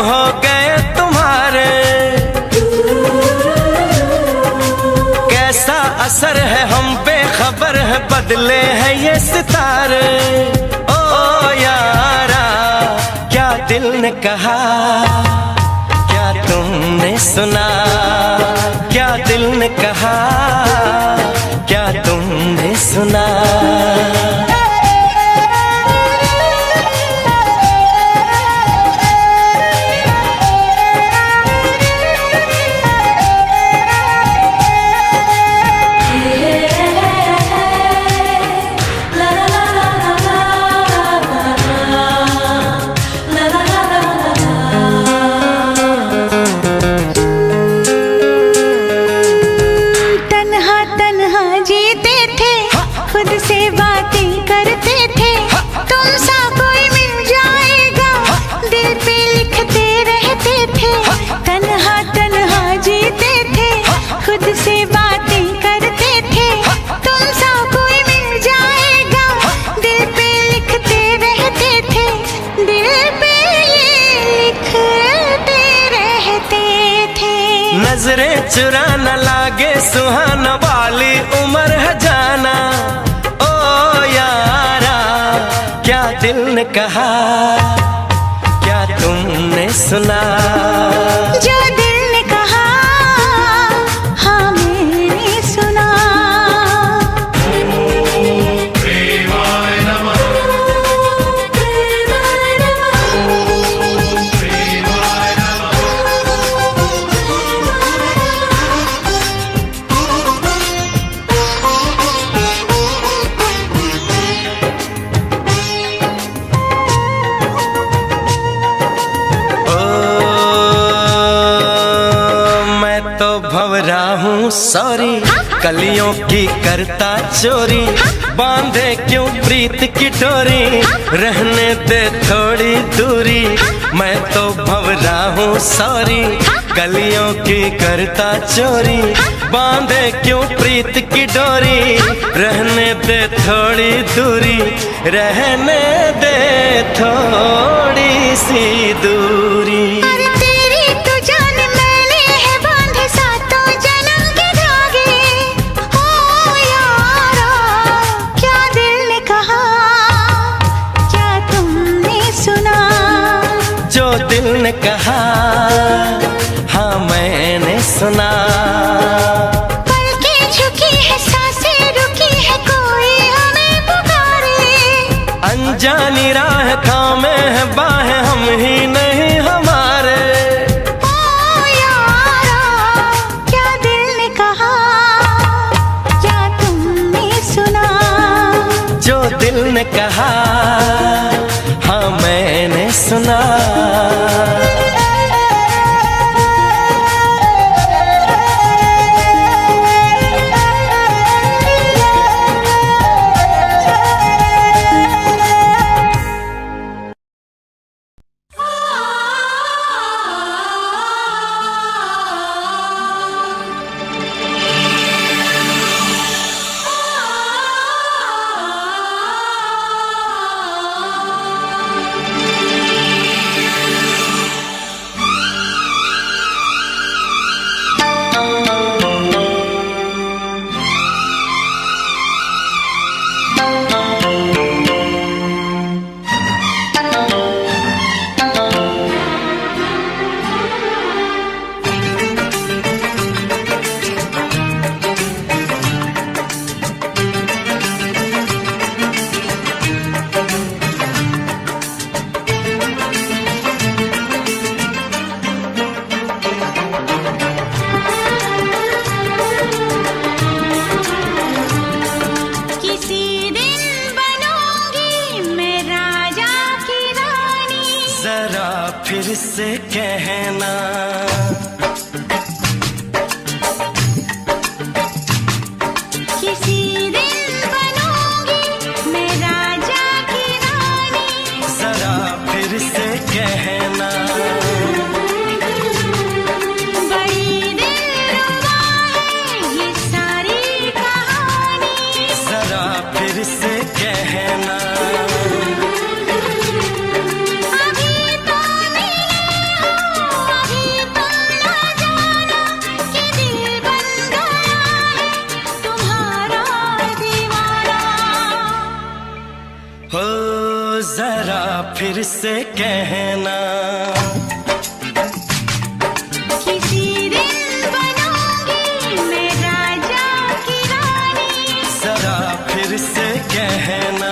हो गए तुम्हारे, कैसा असर है हम पे खबर है, बदले हैं ये सितारे। ओ यारा क्या दिल ने कहा, क्या तुमने सुना, क्या दिल ने कहा, क्या तुमने सुना। नजरें चुरा न लागे सुहाना वाली उम्र है जाना। ओ यारा क्या दिल ने कहा, क्या तुमने सुना। जो दिल ने कहा हाँ मैंने सुना। भंवरा हूँ सॉरी, कलियों की करता चोरी, बांधे क्यों प्रीत की डोरी, रहने दे थोड़ी दूरी। मैं तो भंवरा हूँ सॉरी, कलियों की करता चोरी, बांधे क्यों प्रीत की डोरी, रहने दे थोड़ी दूरी, रहने दे थोड़ी सी दूरी। दिल ने कहा हाँ मैंने सुना। पलकें झुकी है सांसें रुकी है कोई हमें पुकारे, अनजानी राह थामे है बाहें हम ही नहीं हमारे। ओ यारा क्या दिल ने कहा, क्या तुमने सुना। जो दिल ने कहा हाँ मैंने सुना। फिर से कहना किसी दिन बनूंगी मैं राजा की रानी, जरा फिर से कहना बड़ी दिलरुबा है ये सारी कहानी, जरा फिर से कहना अभी तो मिले फिर से कहना, किसी दिन बनूंगी मैं राजा की रानी। जरा फिर से कहना,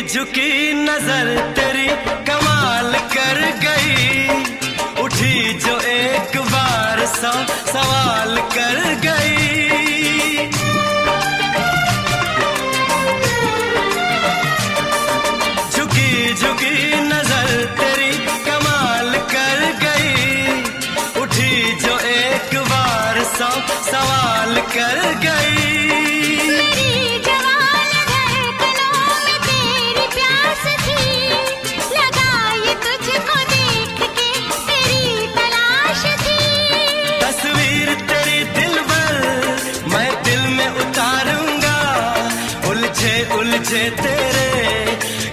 झुकी नजर तेरी कमाल कर गई, उठी जो एक बार सौ सवाल कर गई। झुकी झुकी नजर तेरी कमाल कर गई, उठी जो एक बार सौ सवाल कर गई। उलझे तेरे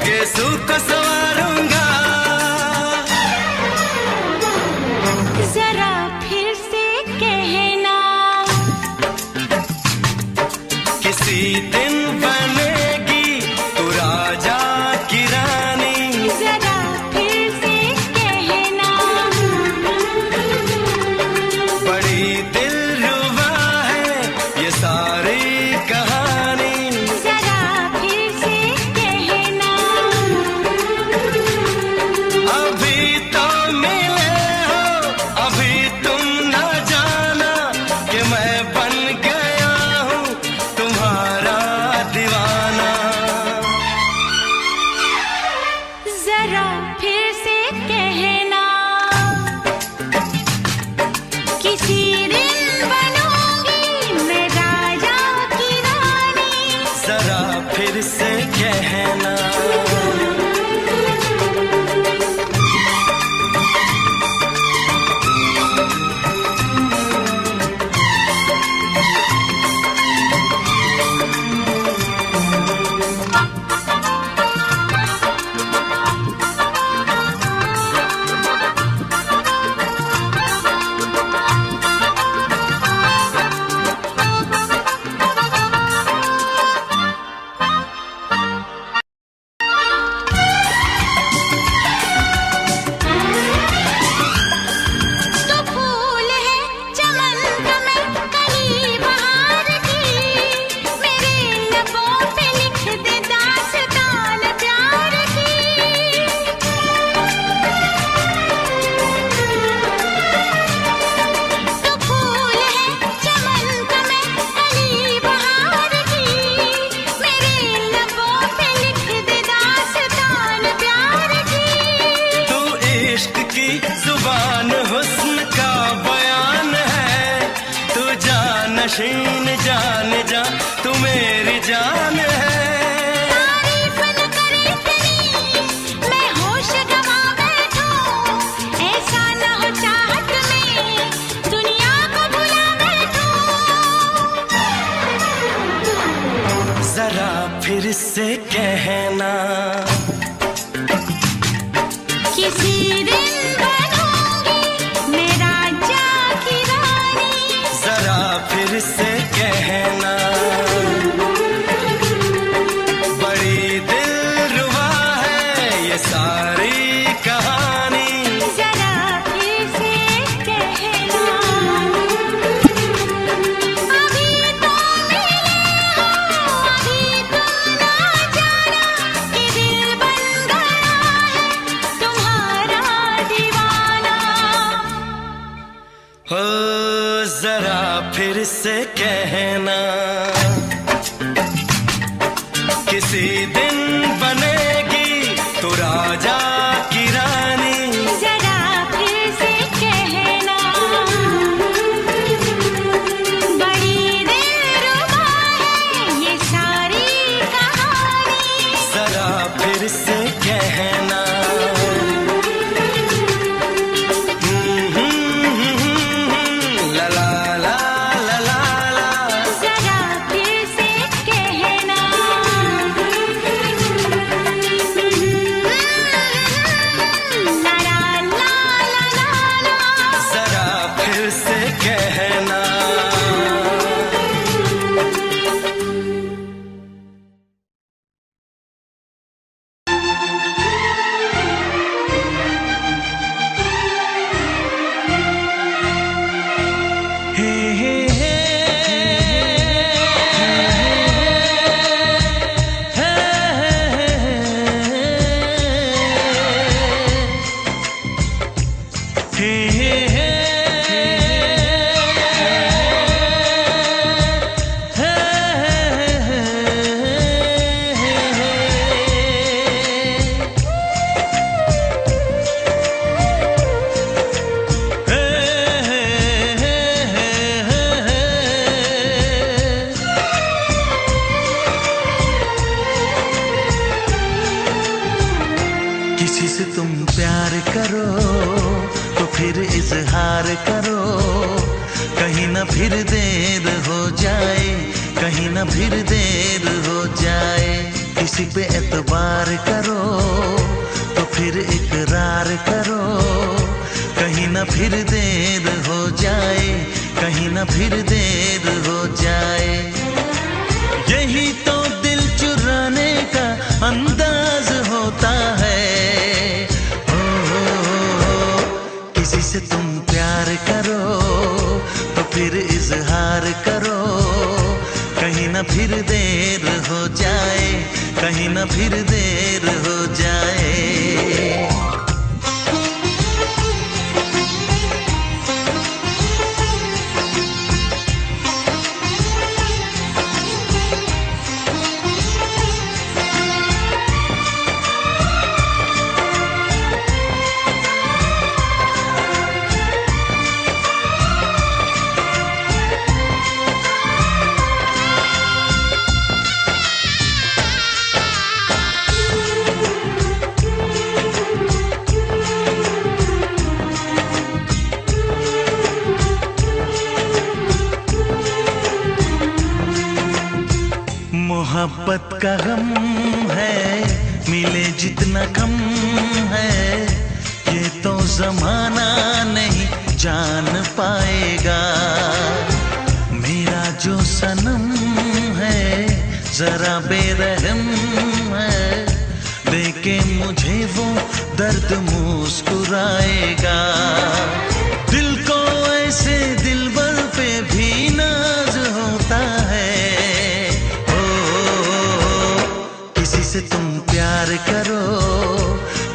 गेसू को संवारूंगा। जरा फिर से कहना, किसी दिन बनेगी तू राजा की रानी। जरा फिर से कहना, बड़ी दिलरुबा है ये सारी कहानी। जरा फिर से कहना, किसी दिन बनूंगी मैं राजा की रानी। जरा फिर से कहना, जुबान हुस्न का बयान है, तू जानशीन जान जा तू मेरी जान है। तारीफ न करे तेरी मैं होश गवा बैठूं, ऐसा न हो चाहत में दुनिया को भुला बैठूं। जरा फिर से कहना, किसी दिन फिर से कहना, बड़ी दिलरुबा है ये सारी कहानी। जरा फिर से कहना, अभी तो मिले हो, अभी तुम ना जाना कि दिल बन गया है तुम्हारा दीवाना। हो जरा फिर से कहना, किसी दिन बनेगी तू राजा की रानी। जरा फिर से कहना, बड़ी दिलरुबा है किसी से तुम प्यार करो तो फिर इजहार करो, कहीं ना फिर देर हो जाए, कहीं ना फिर देर हो जाए। किसी पे एतबार करो तो फिर इकरार करो, कहीं ना फिर देर हो जाए, कहीं ना फिर देर हो जाए। यही तो दिल चुराने का अंदाज होता है। किसी से तुम प्यार करो तो फिर इजहार करो, कहीं ना फिर देर हो जाए, कहीं ना फिर देर हो जाए। मोहब्बत का गम है, मिले जितना कम है, ये तो जमाना नहीं जान पाएगा। मेरा जो सनम है जरा बेरहम है, देखे मुझे वो दर्द मुस्कुराएगा। दिल को ऐसे दिलबर पे भी नाज होता है। किसी से तुम प्यार करो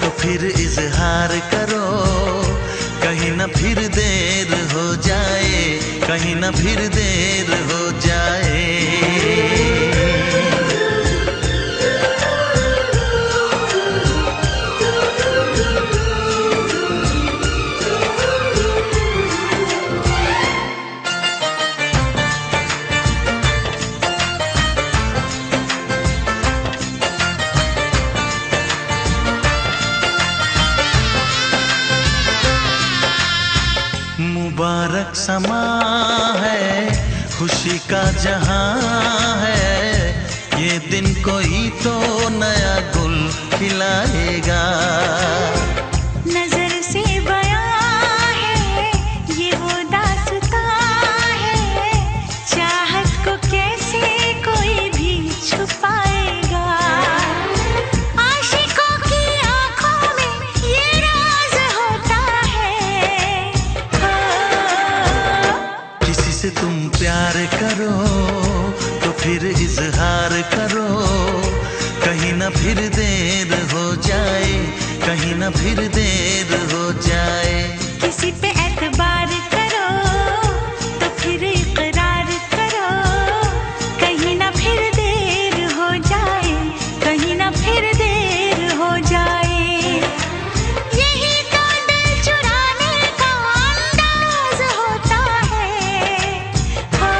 तो फिर इजहार करो, कहीं ना फिर देर हो जाए, कहीं ना फिर देर हो जाए। मुबारक समा है, खुशी का जहां है, ये दिन कोई तो नया गुल खिलाएगा। नजर से बयां है ये वो दास्तां है, चाहत को कैसे कोई भी छुपाएगा। आशिकों की आंखों में ये राज होता है। किसी से तुम प्यार करो तो फिर इजहार करो, कहीं ना फिर देर हो जाए, कहीं ना फिर देर हो जाए। किसी पे एतबार करो तो फिर इकरार करो, कहीं ना फिर देर हो जाए, कहीं ना फिर देर हो जाए। यही तो दिल चुराने का अंदाज होता है। हो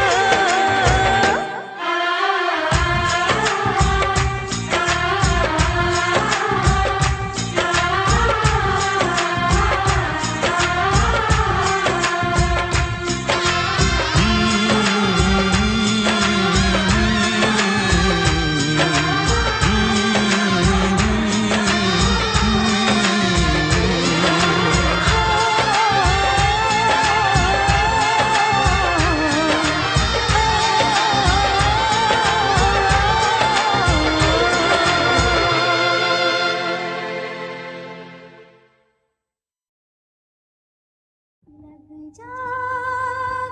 लग जा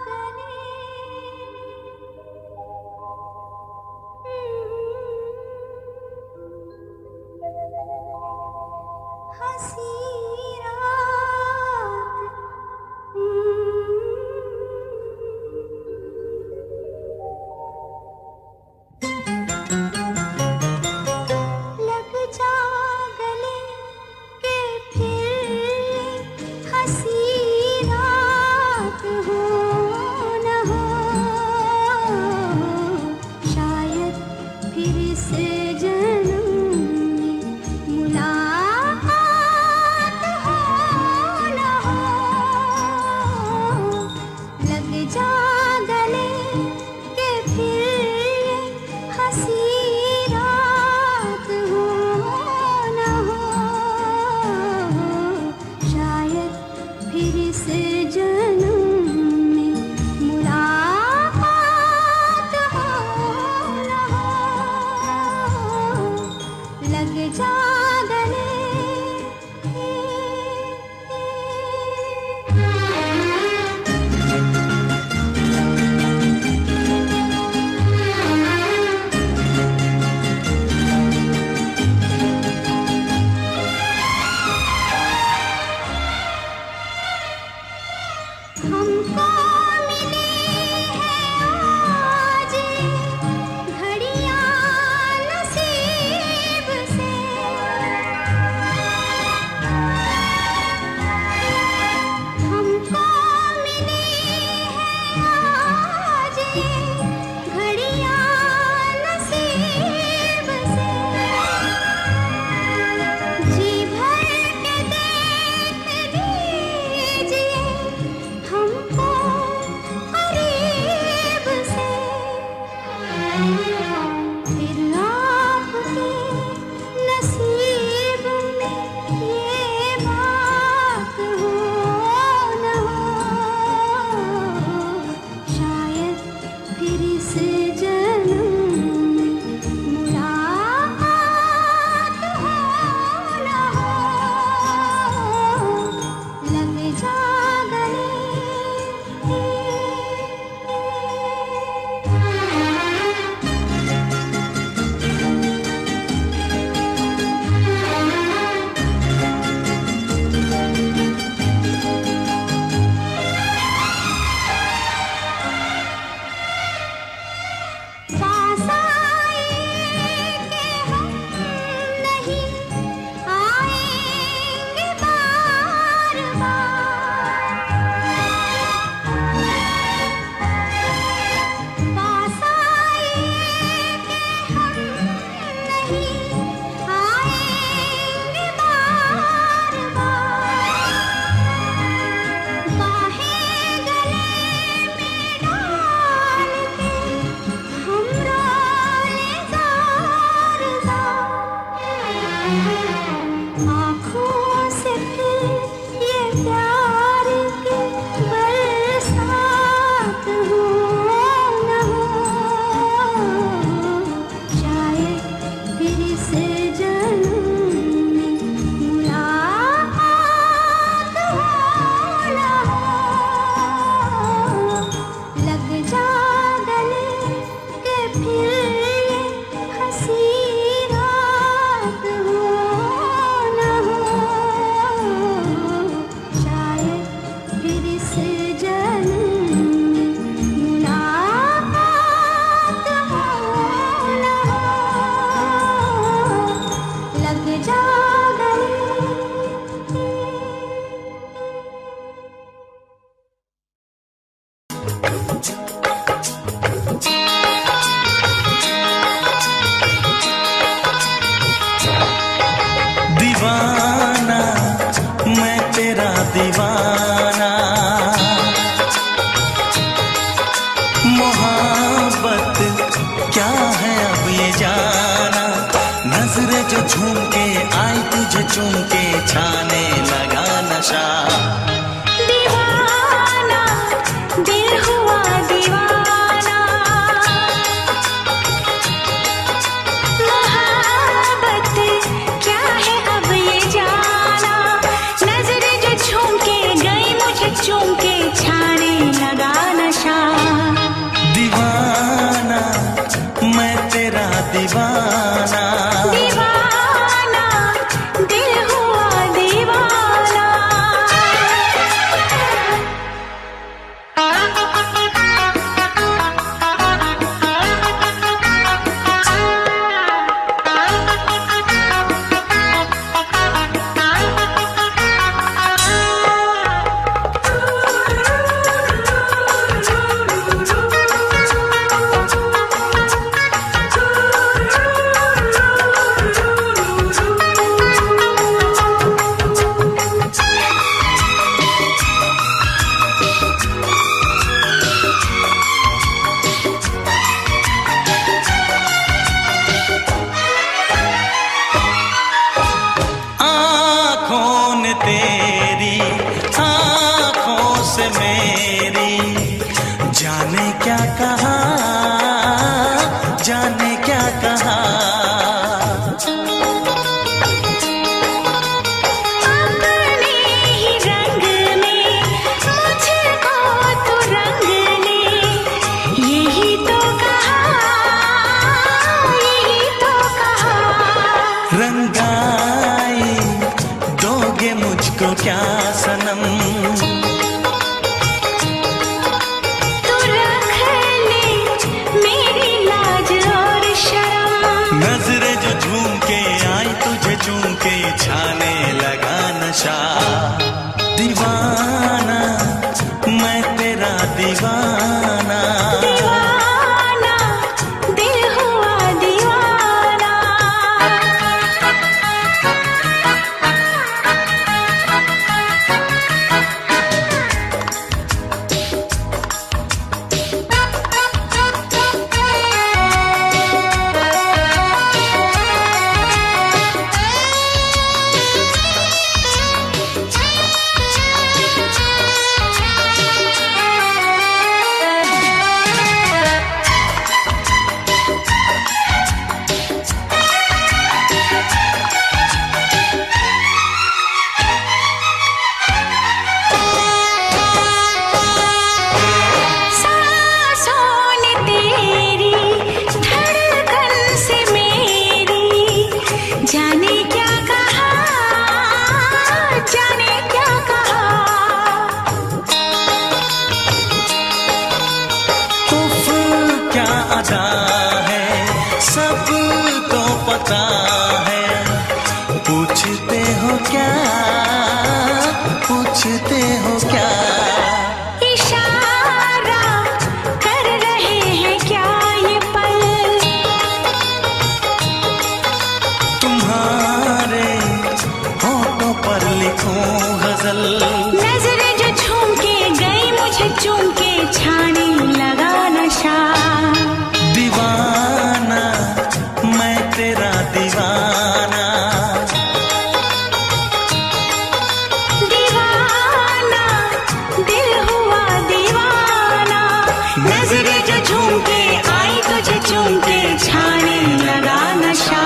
गले, हंसी रात नशा। दीवाना दिल हुआ दीवाना, मोहब्बत क्या है अब ये जाना। नजरें जो झूम के गई मुझे चूम के छाने लगा नशा। दीवाना मैं तेरा दीवाना, दीवाना दिल हुआ दीवाना। आँखों ने तेरी आँखों से मेरी जाने क्या कहा, जाने क्या कहा। अपने ही रंग में मुझको तो रंग ले, यही तो कहा, यही तो कहा। रंगाई दोगे मुझको क्या सनम, तू रख ले मेरी लाज और शर्म। नजरें जो झूम के आई तुझे चूम के छाने लगा नशा। दीवाना मैं तेरा दीवाना, दीवाना दिल हुआ दीवाना। सांसों ने तेरी धड़कन से मेरी जाने क्या कहा, जाने क्या कहा। उफ क्या अदा है सबको पता है। पूछते हो क्या, पूछते हो क्या। इशारा कर रहे हैं क्या ये पल, तुम्हारे होठों पर लिखूं गजल। नजरें जो झूम के गई मुझे चूम के छाने लगा नशा। दीवाना मैं तेरा दीवाना, दीवाना दिल हुआ दीवाना। नजरें जो झूम के आई तुझे चूम के छाने लगा नशा।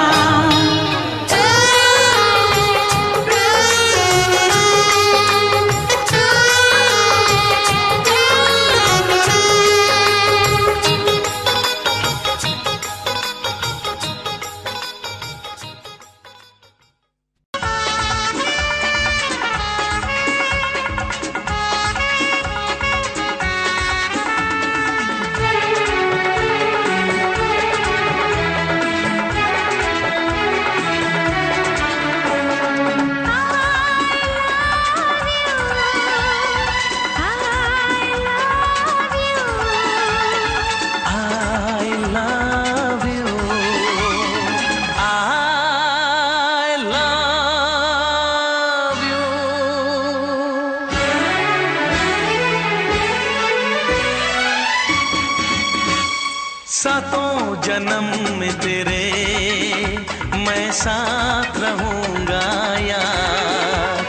सातों जन्म में तेरे मैं साथ रहूंगा यार,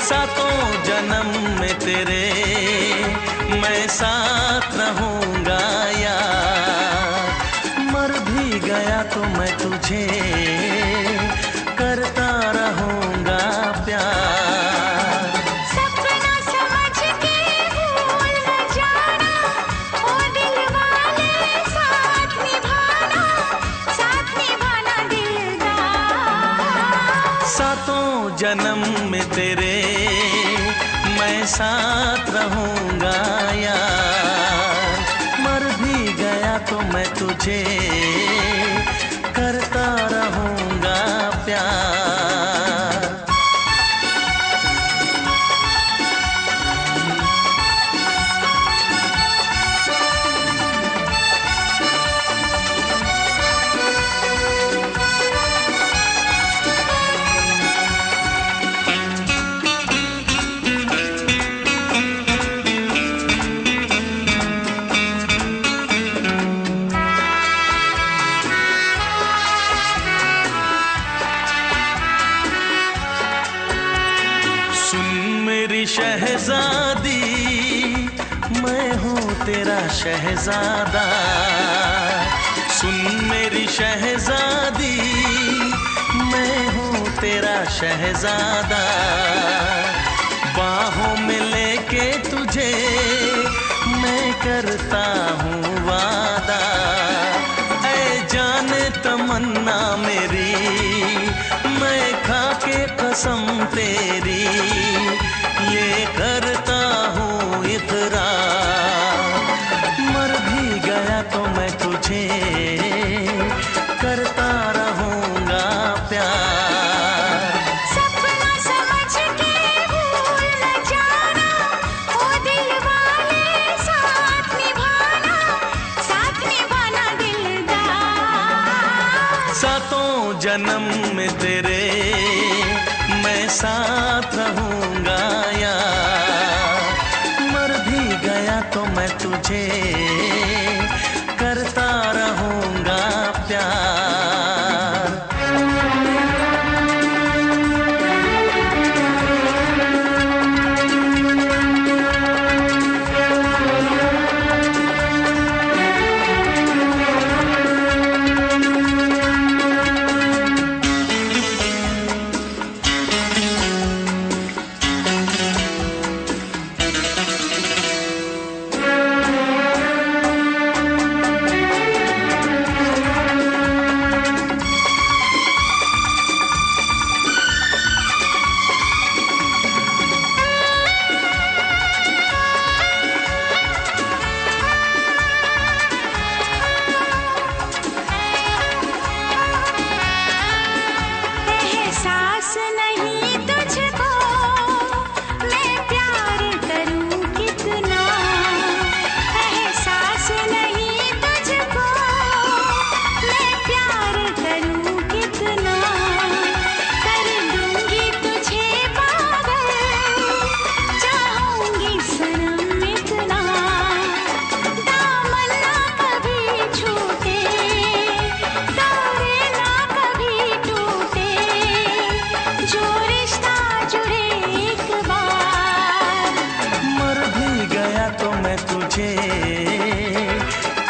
सातों जन्म में तेरे मैं साथ रहूंगा यार, मर भी गया तो मैं तुझे करता रहूंगा प्यार। सपना समझ के भूल न जाना, ओ दिल वाले साथ निभाना दिलदार। सातों जन्म में तेरे मैं साथ रहूंगा यार, मर भी गया तो मैं तुझे करता रहूंगा प्यार। शहजादी मैं हूँ तेरा शहजादा, सुन मेरी शहजादी मैं हूँ तेरा शहजादा। बाहों में लेके तुझे मैं करता हूँ वादा, ऐ जाने तमन्ना मेरी मैं खा के कसम तेरी ये करता हूँ इकरार, मर भी गया तो मैं तुझे करता रहूंगा प्यार। सपना समझ के भूल न जाना, ओ दिल वाले साथ निभाना दिलदार। सातों जन्म में तेरे मैं साथ रहूंगा यार, मर भी गया तो मैं तुझे करता रहूंगा प्यार।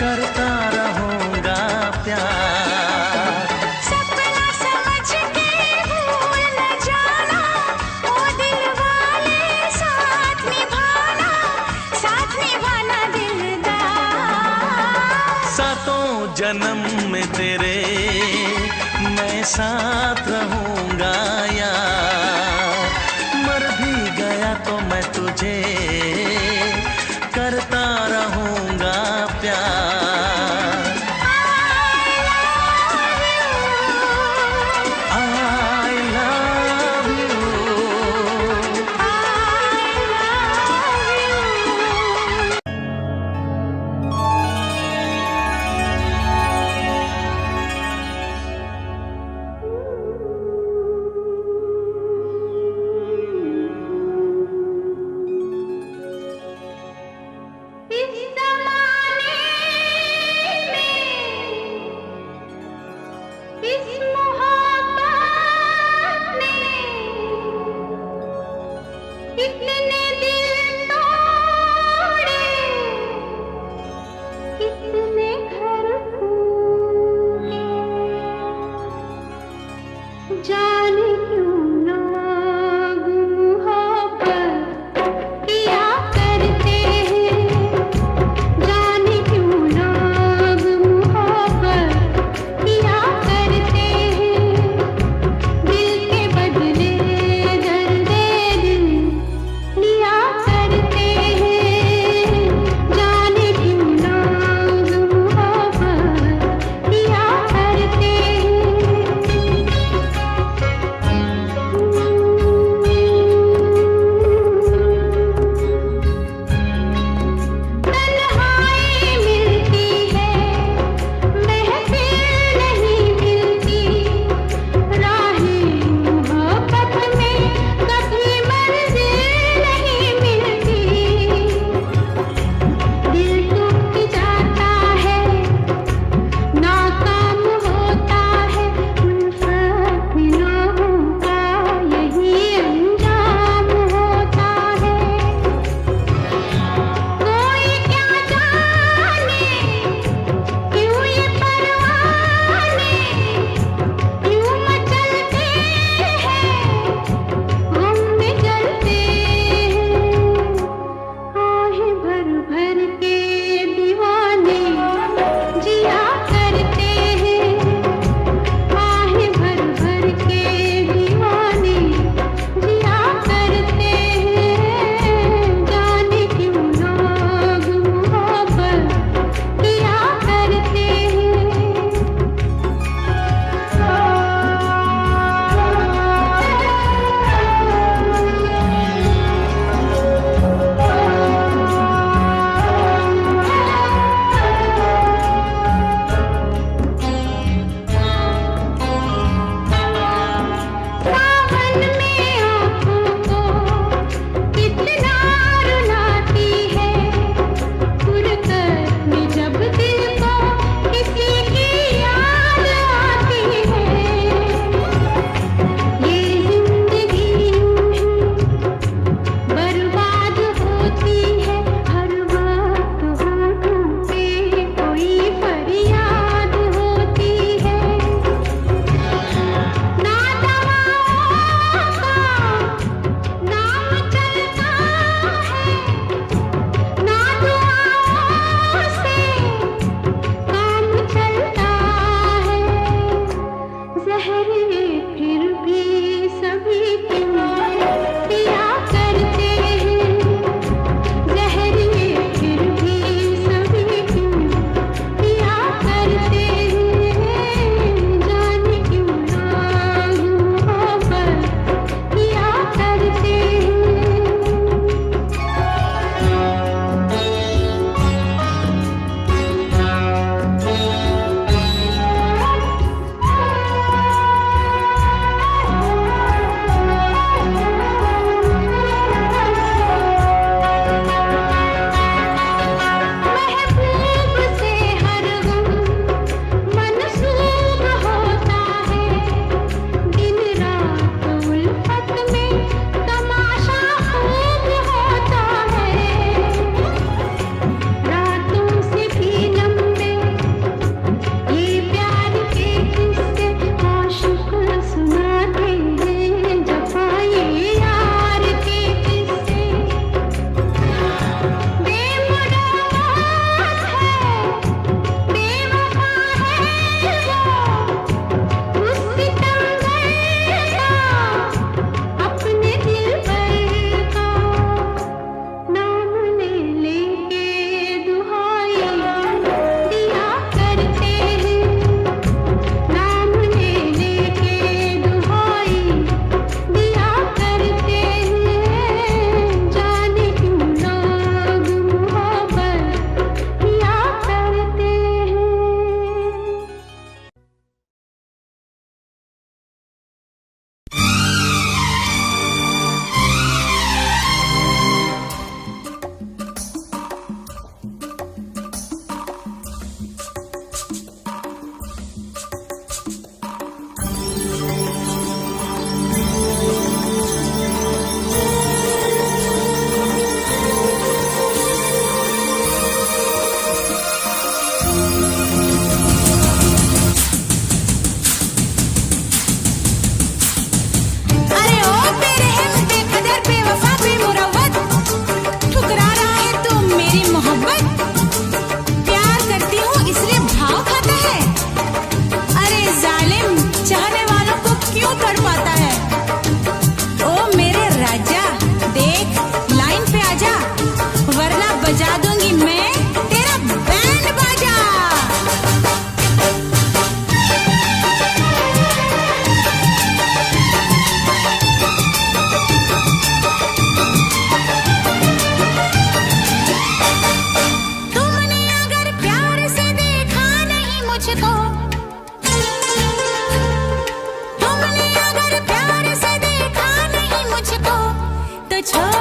करता रहूंगा प्यार। सपना समझ के भूल न जाना, ओ दिल वाले साथ निभाना दिलदार। सातों जन्म में तेरे मैं साथ रहूंगा यार, मर भी गया तो मैं तुझे करता रहूंगा प्यार। I love you। इतने दिल तोड़े, इतने घर फूटे, जाने क्यों लोग मोहब्बत किया करते हैं, जाने क्यों लोग मोहब्बत किया करते हैं, दिल के बदले दर्द दिल लिया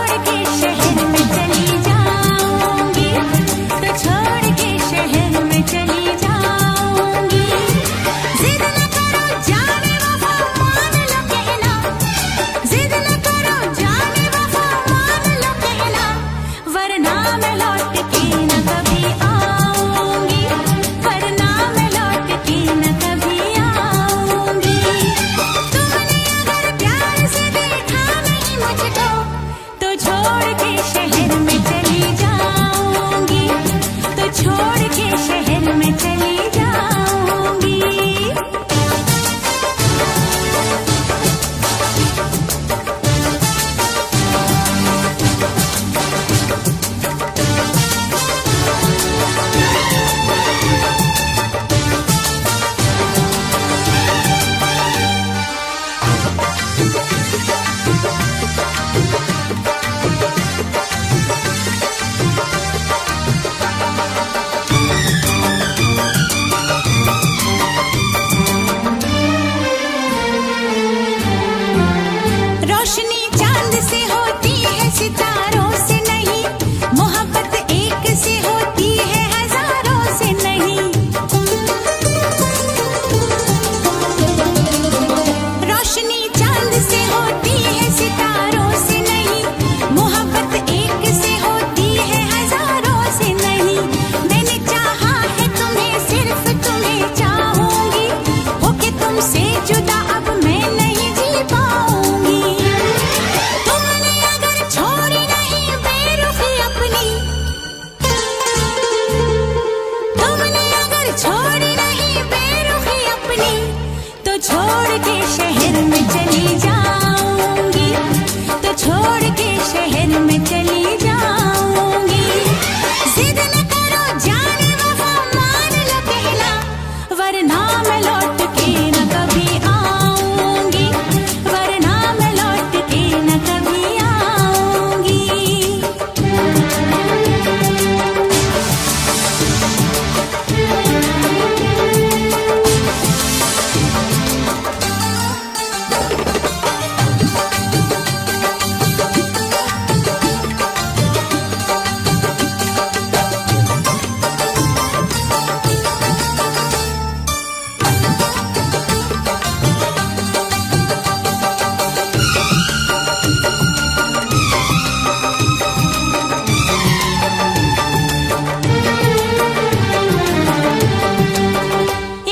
छोड़ के शहर में चली जाऊंगी, तो छोड़ के शहर में चली जाऊंगी। जिद न करो जाने वफा मान लो कहना, जिद न करो जाने वफा मान लो कहना, वरना मैं लौट के न कभी आऊंगी, वरना मैं लौट के न कभी आऊंगी। तुमने अगर प्यार से देखा नहीं मुझको, तो छोड़ के शहर में चली जाऊंगी, तो छोड़ के शहर में चली जाऊंगी। रोशनी चांद से होती है सितारों से नहीं, मोहब्बत एक से होती है हजारों से नहीं। रोशनी चांद से होती है सितारों से नहीं, मोहब्बत एक से होती है हजारों से नहीं। मैंने चाहा है तुम्हें, सिर्फ तुम्हें चाहूंगी, होके तुमसे जुदा अब मैं नहीं जी पाऊंगी। तुमने अगर छोड़ी नहीं बेरुखी अपनी, तुमने अगर छोड़ी नहीं बेरुखी अपनी, तो छोड़ के शहर में चली जाऊंगी, तो छोड़ के शहर में चली जाऊंगी। जिद न करो जाने वफा मान लो कहना, वरना मैं लौट के न कभी आऊंगी, वरना मैं लौट के न कभी आऊंगी।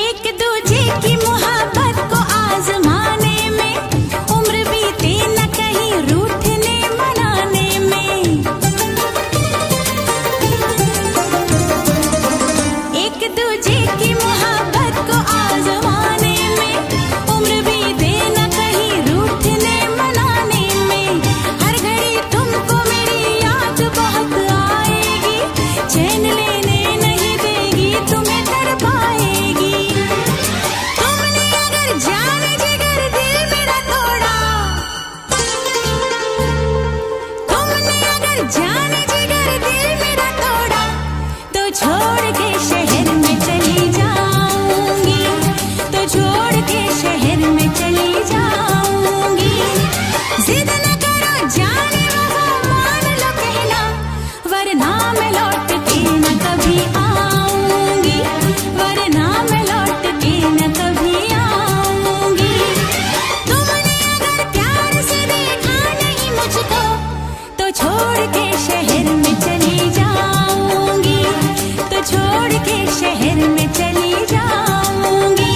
एक दूजे की मोहब्बत को आजमाने में, उम्र बीते न कहीं रूठने मनाने में। एक दूजे की मोहब्बत को आजमाने में, उम्र बीते न कहीं रूठने मनाने में। हर घड़ी तुमको मेरी याद बहुत आएगी, चैन लेने नहीं देगी, तुम्हें तड़पाएगी। तुमने अगर जाने जिगर दिल मेरा तोड़ा, तुमने अगर जाने जिगर दिल मेरा तोड़ा, तो छोड़ के शहर में चली जाऊंगी, तो छोड़ के शहर में चली जाऊंगी। जिद न करो जाने वफा मान लो कहना, वरना मैं लौट के न कभी आऊंगी, वरना मैं लौट के न कभी आऊंगी। तुमने अगर प्यार से देखा नहीं मुझको, तो छोड़ के शहर में चली जाऊंगी, तो छोड़ के शहर में चली जाऊंगी,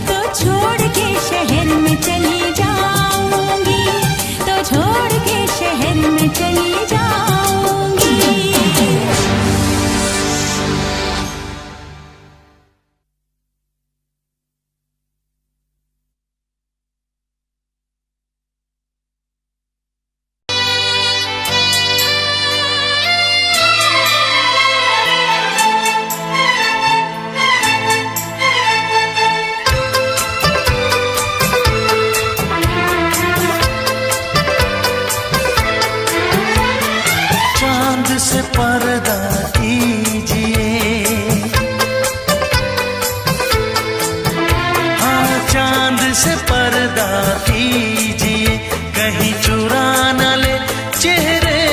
तो छोड़ के शहर में चली जाऊंगी, तो छोड़ के शहर में चली जाऊंगी। से पर्दा कीजिए, हाँ चांद से पर्दा कीजिए, कहीं चुरा न ले चेहरे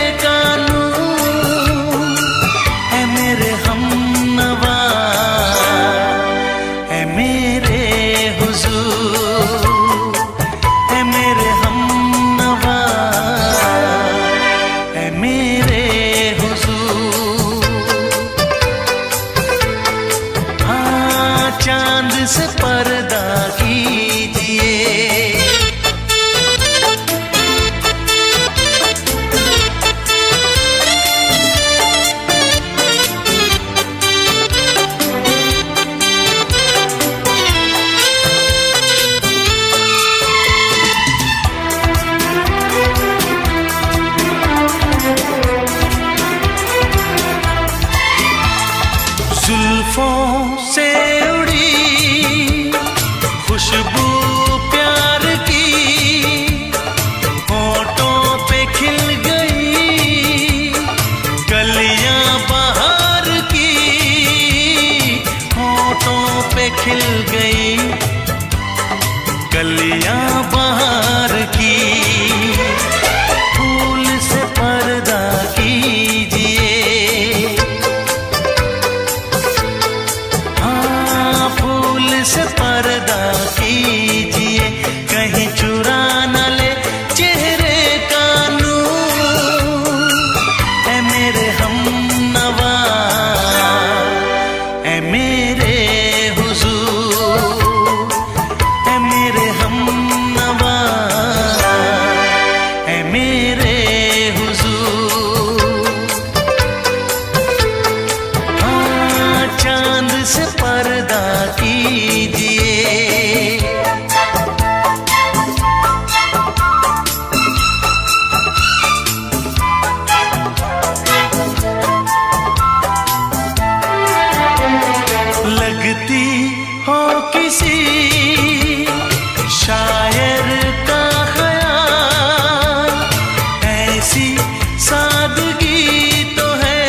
ऐसी सादगी तो है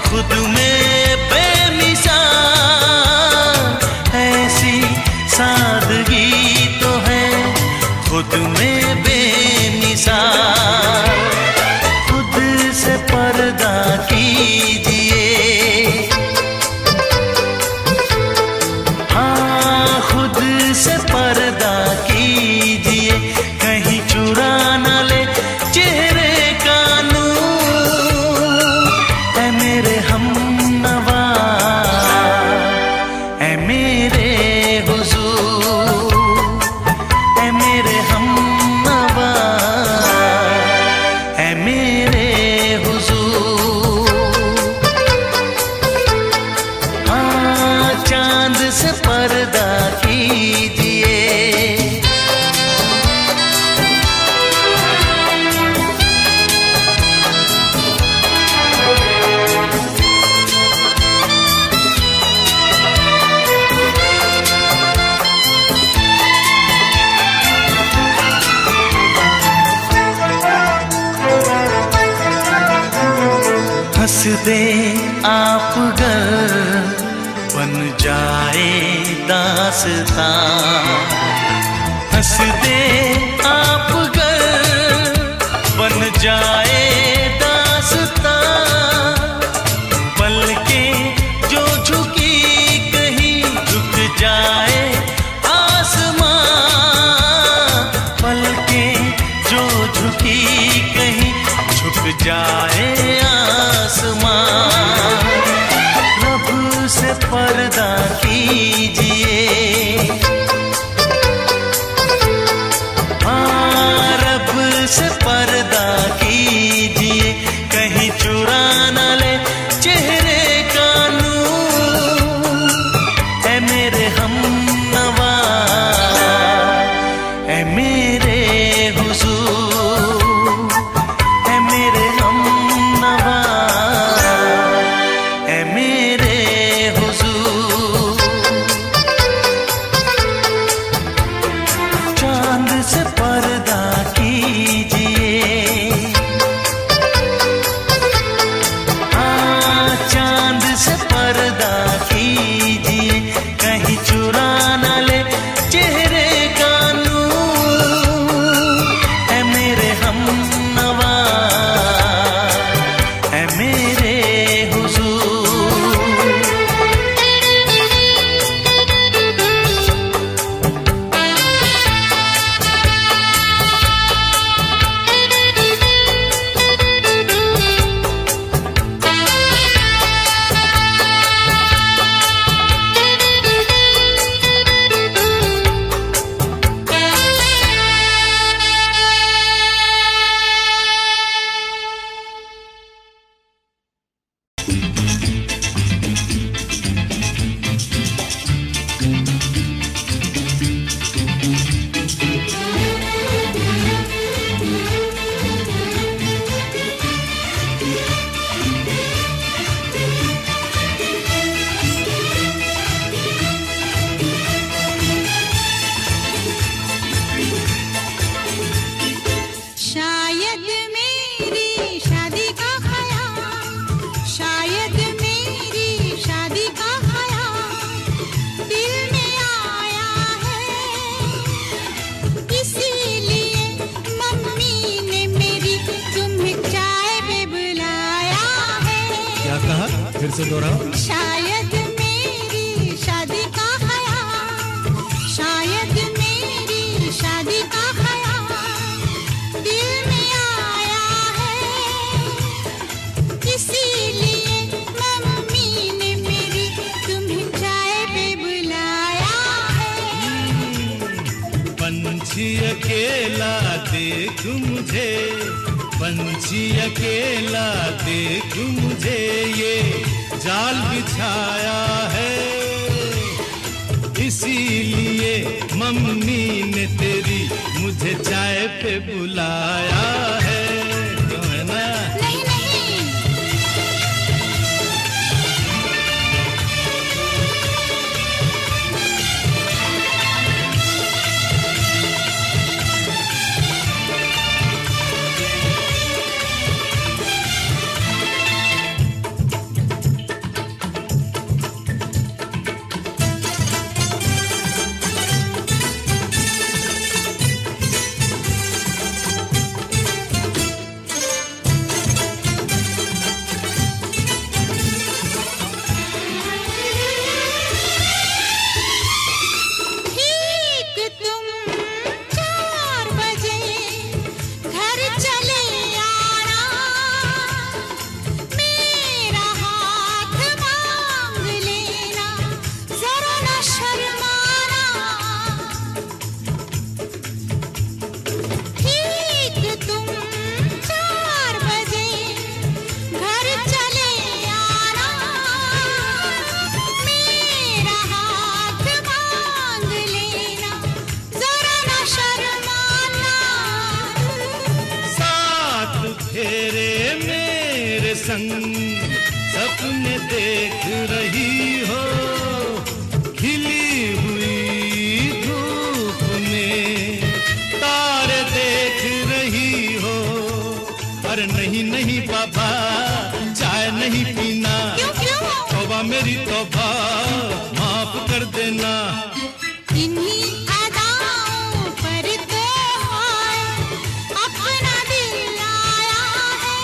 खुद में बेमिसाल, ऐसी सादगी तो है खुद में बेमिसाल। खुद से पर्दा कीजिए, हाँ खुद से पर्दा कीजिए, कहीं चुरा न ले चेहरे का नूर। ऐ मेरे हमनवा, ऐ मेरे हुजूर, ऐ मेरे हमनवा, ऐ मेरे हुजूर। हाँ चांद से पर्दा कीजिए, हंस दे आप गर बन जाए दास्तां, हंस दे आप गर बन जाए दास्तां। पलकें जो झुकी कहीं झुक जाए आसमां, पलकें जो झुकी कहीं झुक जाए आसमां। रब से पर्दा कीजिए, हाँ रब से पर्दा कीजिए, कहीं चुरा न ले चेहरे का नूर। ऐ मेरे हमनवा, ऐ मेरे हुजूर, ऐ मेरे हमनवा, ऐ मेरे हुजूर। चांद से पर्दा कीजिए, हाँ चांद से पर्दा कीजिए, कहीं चुरा न ले चेहरे का नूर। ऐ मेरे हमनवा, ऐ मेरे हुजूर। शायद मेरी शादी का ख्याल, शायद मेरी शादी का ख्याल दिल में आया है, इसीलिए मम्मी ने मेरी तुम्हें चाय पे बुलाया है। क्या कहा, फिर से दोहराओ। शायद मेरी शादी का ख्याल, शायद मेरी शादी का ख्याल दिल में आया है, इसीलिए मम्मी ने मेरी तुम्हें चाय पे बुलाया है। पंछी अकेला देख मुझे, पंछी अकेला देख मुझे, ये जाल बिछाया है, इसीलिए मम्मी ने तेरी मुझे चाय पे बुलाया है। क्यों है ना? नहीं नहीं, तेरे मेरे संग सपने देख रही हो, खिली हुई धूप में तारे देख रही हो। अरे नहीं नहीं बाबा, चाय नहीं पीना। क्यों? तौबा मेरी तौबा, माफ कर देना। इन्हीं अदाओं पर तो अपना दिल आया है,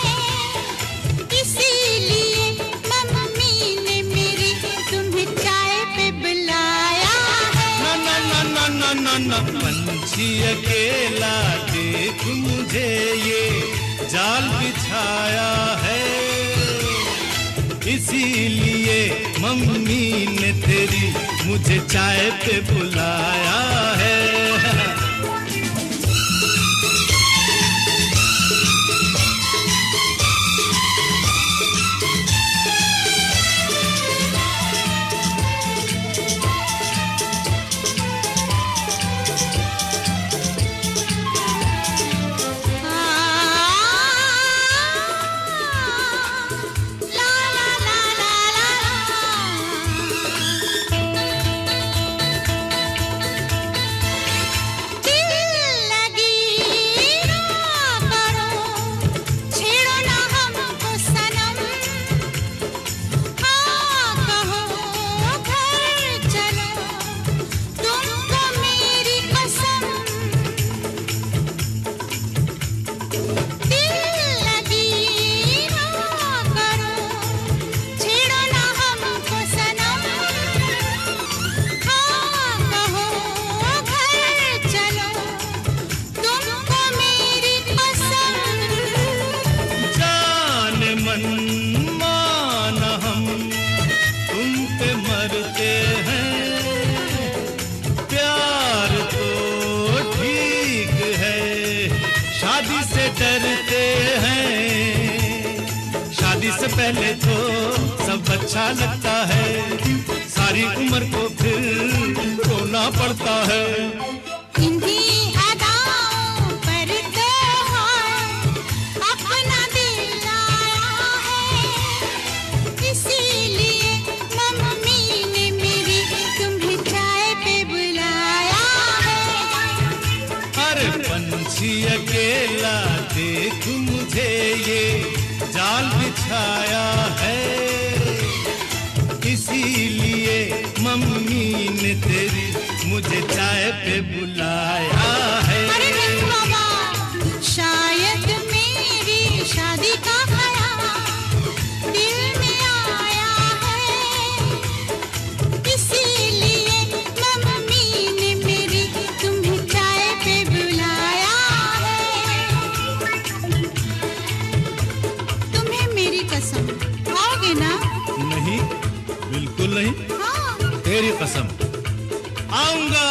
इसीलिए मम्मी ने मेरी तुम्हें चाय पे बुलाया है। ना ना ना ना ना ना ना, पंछी अकेला देख मुझे ये जाल बिछाया है, इसीलिए मम्मी ने तेरी मुझे चाय पे बुलाया है। डरते हैं, शादी से पहले तो सब अच्छा लगता है, सारी उम्र को फिर रोना पड़ता है। इन्हीं अदाओं पर तो अपना दिल आया है, इसीलिए मम्मी ने मेरी तुम्हें चाय पे बुलाया है। अरे पंछी अकेला देख मुझे ये जाल बिछाया है, इसीलिए मम्मी ने तेरी मुझे चाय पे बुलाया है। अरे नहीं बाबा, शायद मेरी शादी का ख्याल दिल में आया है, इसीलिए मम्मी ने मेरी तुम्हें चाय पे बुलाया है। तुम्हें मेरी कसम, आओगे ना? नहीं, बिल्कुल नहीं। हाँ। तेरी कसम, आऊंगा।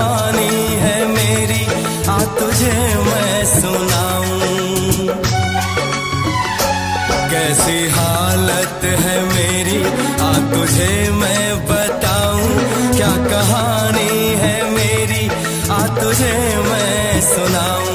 कहानी है मेरी, आ तुझे मैं सुनाऊं। कैसी हालत है मेरी, आ तुझे मैं बताऊं। क्या कहानी है मेरी, आ तुझे मैं सुनाऊं।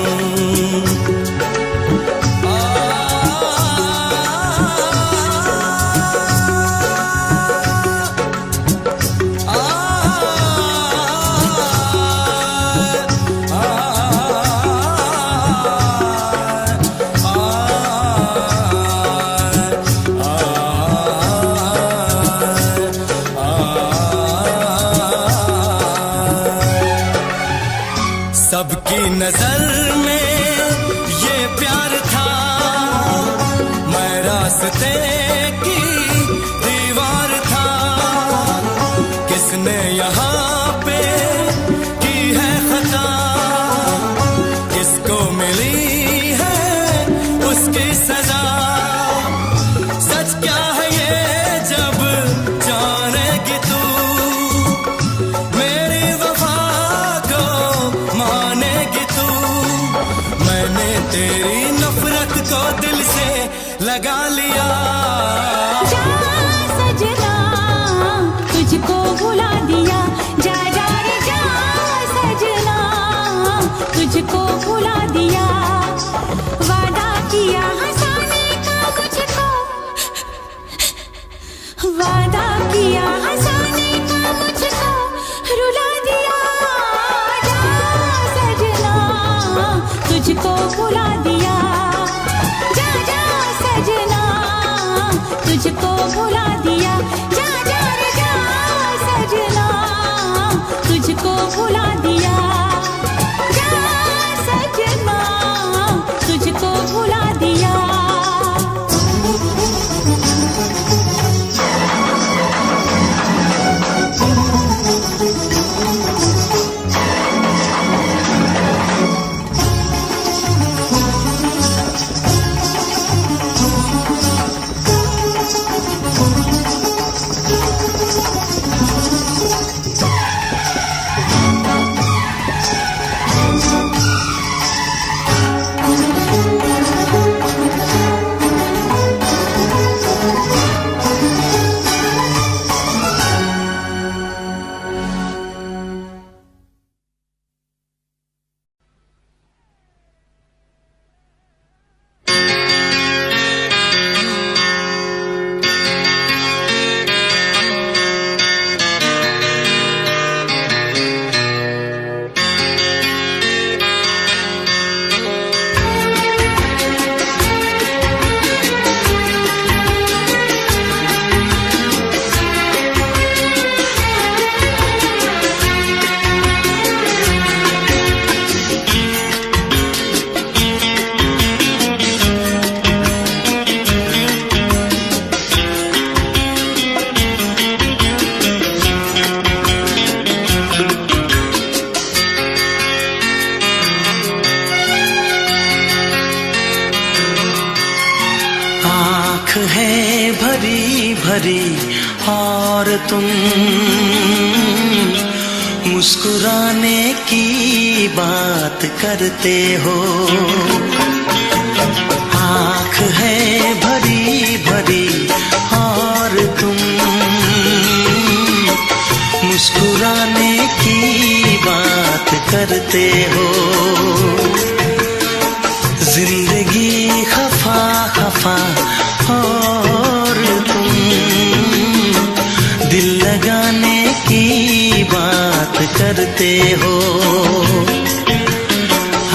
सबकी नजर में ये प्यार था, मैं रास्ते की दीवार था। किसने यहाँ पे की है खता, किसको मिली है उसकी सजा। सच क्या है ये जब जानेगी तू, मेरी वफा को मानेगी तू। मैंने तेरी नफरत को दिल से लगा लिया। जा सजना तुझको भुला दिया, जा जा रे जा सजना तुझको भुला दिया। वादा किया हंसाने का मुझको, वादा किया हंसाने का मुझको रुला दिया। जा सजना तुझको भुला दिया, जा जा सजना तुझको भुला दिया। जा जा रे जा सजना तुझको भुला दिया, जा सजना तुझको भुला दिया। है भरी भरी और तुम मुस्कुराने की बात करते हो। आँख है भरी भरी और तुम मुस्कुराने की बात करते हो। जिंदगी खफा खफा और तुम दिल लगाने की बात करते हो।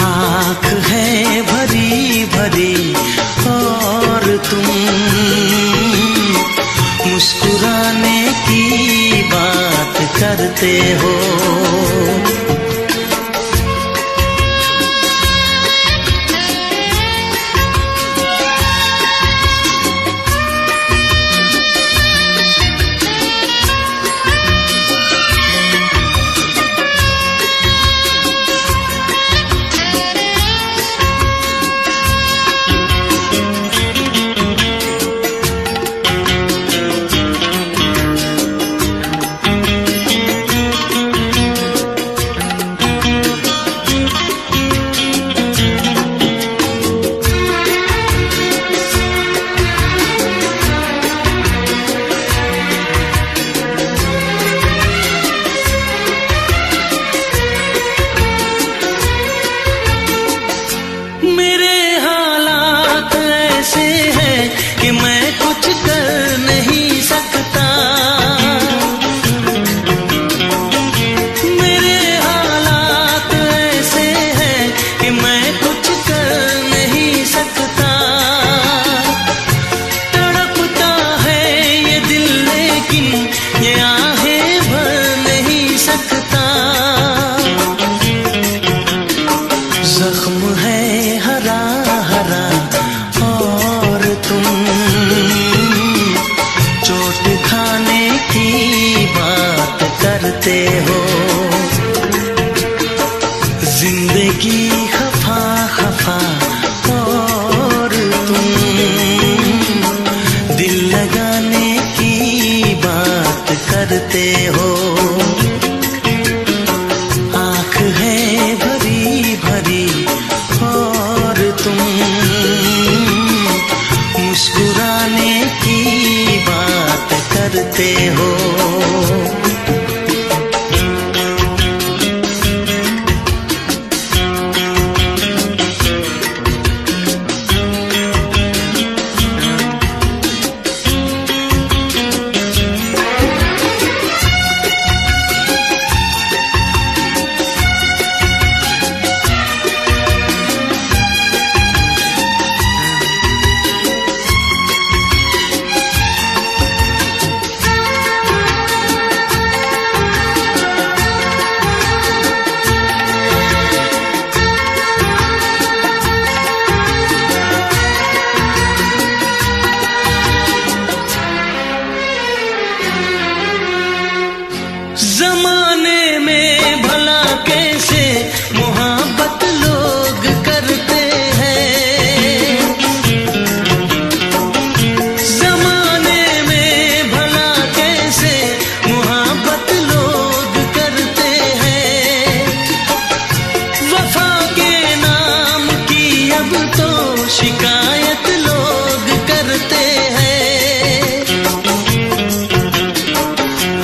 आँख है भरी भरी और तुम मुस्कुराने की बात करते हो। करते हो। आँख है भरी भरी और तुम मुस्कुराने की बात करते हो। जमाने में भला कैसे मोहब्बत लोग करते हैं। जमाने में भला कैसे मोहब्बत लोग करते हैं। वफा के नाम की अब तो शिकायत लोग करते हैं।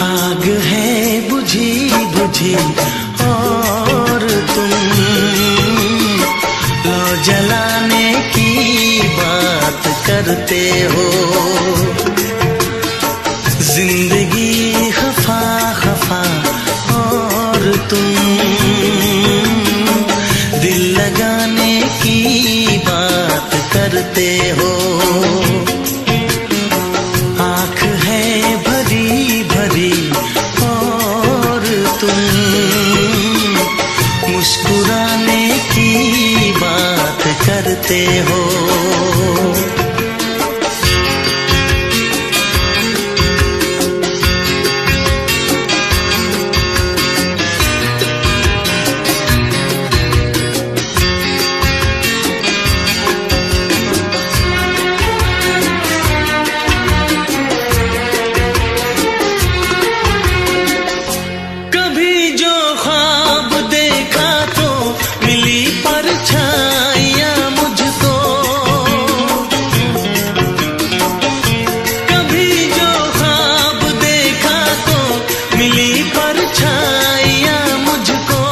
आग है बुझी बुझी और तुम लो जलाने की बात करते हो। जिंदगी खफा खफा और तुम दिल लगाने की बात करते हो। आँख है भरी भरी और तुम मुस्कुराने की बात करते हो। कभी जो ख्वाब देखा तो मिली परछाइयाँ मुझको। कभी जो ख्वाब देखा तो मिली परछाइयाँ मुझको।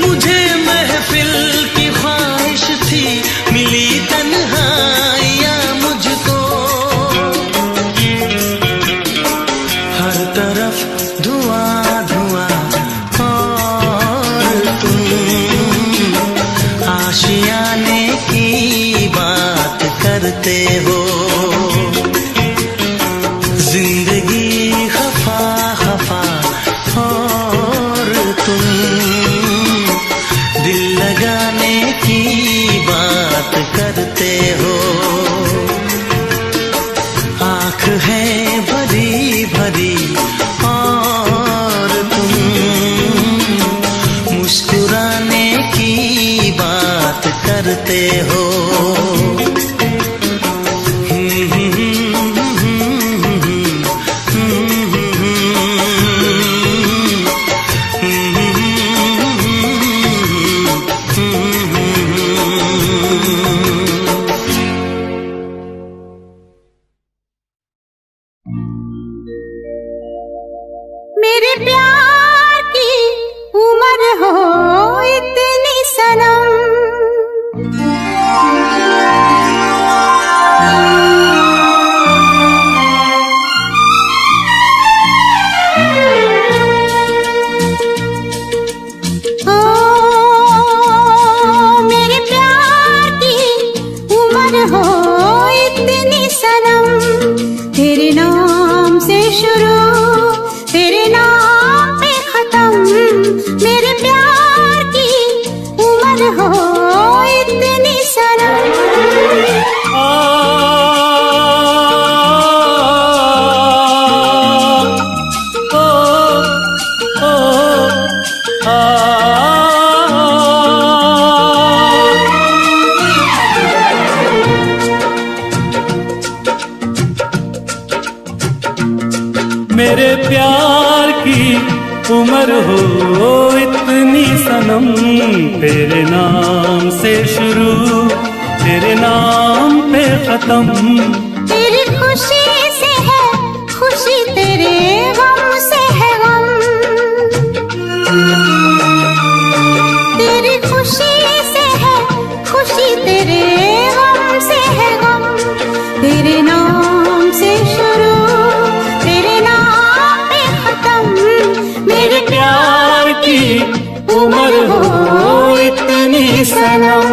मुझे महफिल की ख्वाहिश थी मिली तन्हाइयाँ मुझको। हर तरफ धुआं धुआं और तुम आशियाने की बात करते हो। जिंदगी खफा खफा और तुम दिल लगाने की बात करते हो। आँख है भरी भरी और तुम मुस्कुराने की बात करते हो। मेरे प्यार की उम्र हो इतनी सनम, उम्र हो इतनी सनम, तेरे नाम से शुरू तेरे नाम पे खत्म। तेरी खुशी से है खुशी, तेरे गम से है गम। तेरी खुशी से है खुशी, तेरे गम से है गम। तेरे नाम से शुरू तेरे नाम पे खत्म। मेरे प्यार की उम्र हो इतनी सनम।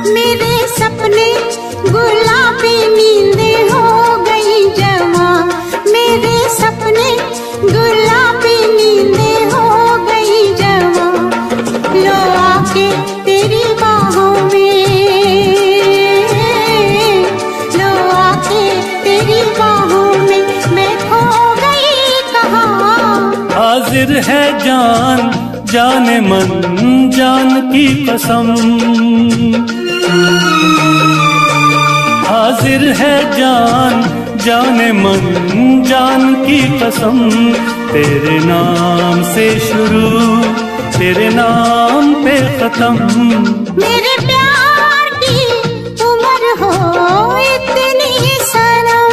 मेरे सपने गुलाबी नींदें हो गई जमा। मेरे सपने गुलाबी नींदें हो गई जमा। लो आके तेरी बाहों में, लो आके तेरी बाहों में, मैं खो गई कहाँ। हाजिर है जान जाने मन जान की कसम। हाजिर है जान जाने मन जान की कसम। तेरे नाम से शुरू तेरे नाम पे खत्म। मेरे प्यार की उम्र हो इतनी सनम।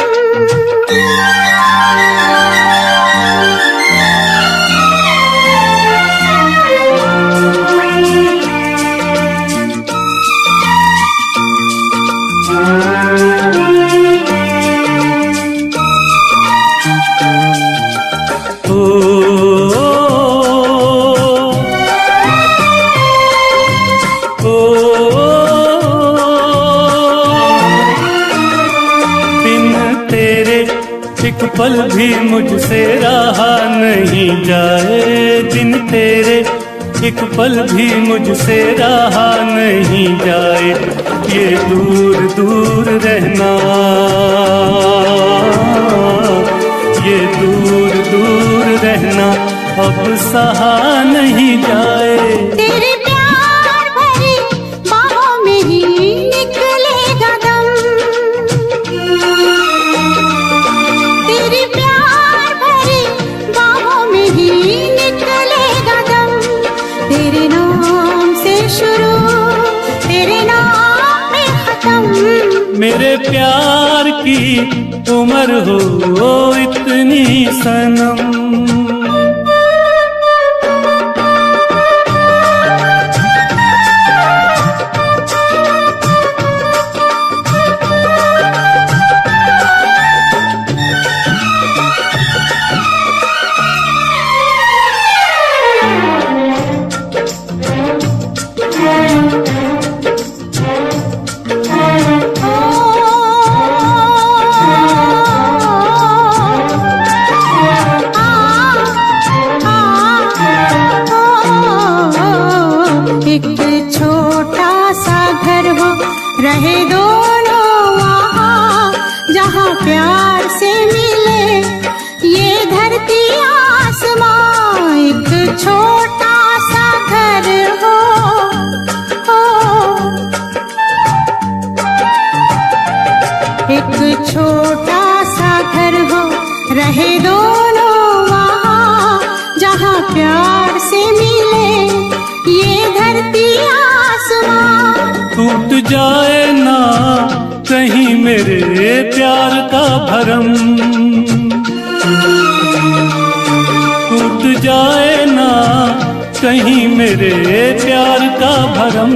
एक पल भी मुझसे रहा नहीं जाए, दिन तेरे एक पल भी मुझसे रहा नहीं जाए। ये दूर दूर रहना, ये दूर दूर रहना अब सहा नहीं जाए। तेरे प्यार भरी बाहों में ही निकलेगा दम। तेरे प्यार भरी बाहों में ही निकलेगा दम। तेरे नाम से शुरू तेरे नाम पे खत्म। मेरे प्यार की उम्र हो इतनी सनम। रहे दोनों वहाँ जहाँ प्यार से मिले ये धरती आसमां। एक छोटा सा घर हो, एक छोटा सा घर हो, रहे दोनों वहाँ जहाँ प्यार से मिले ये धरती आसमां। टूट जाए ना कहीं मेरे प्यार का भरम, टूट जाए ना कहीं मेरे प्यार का भरम।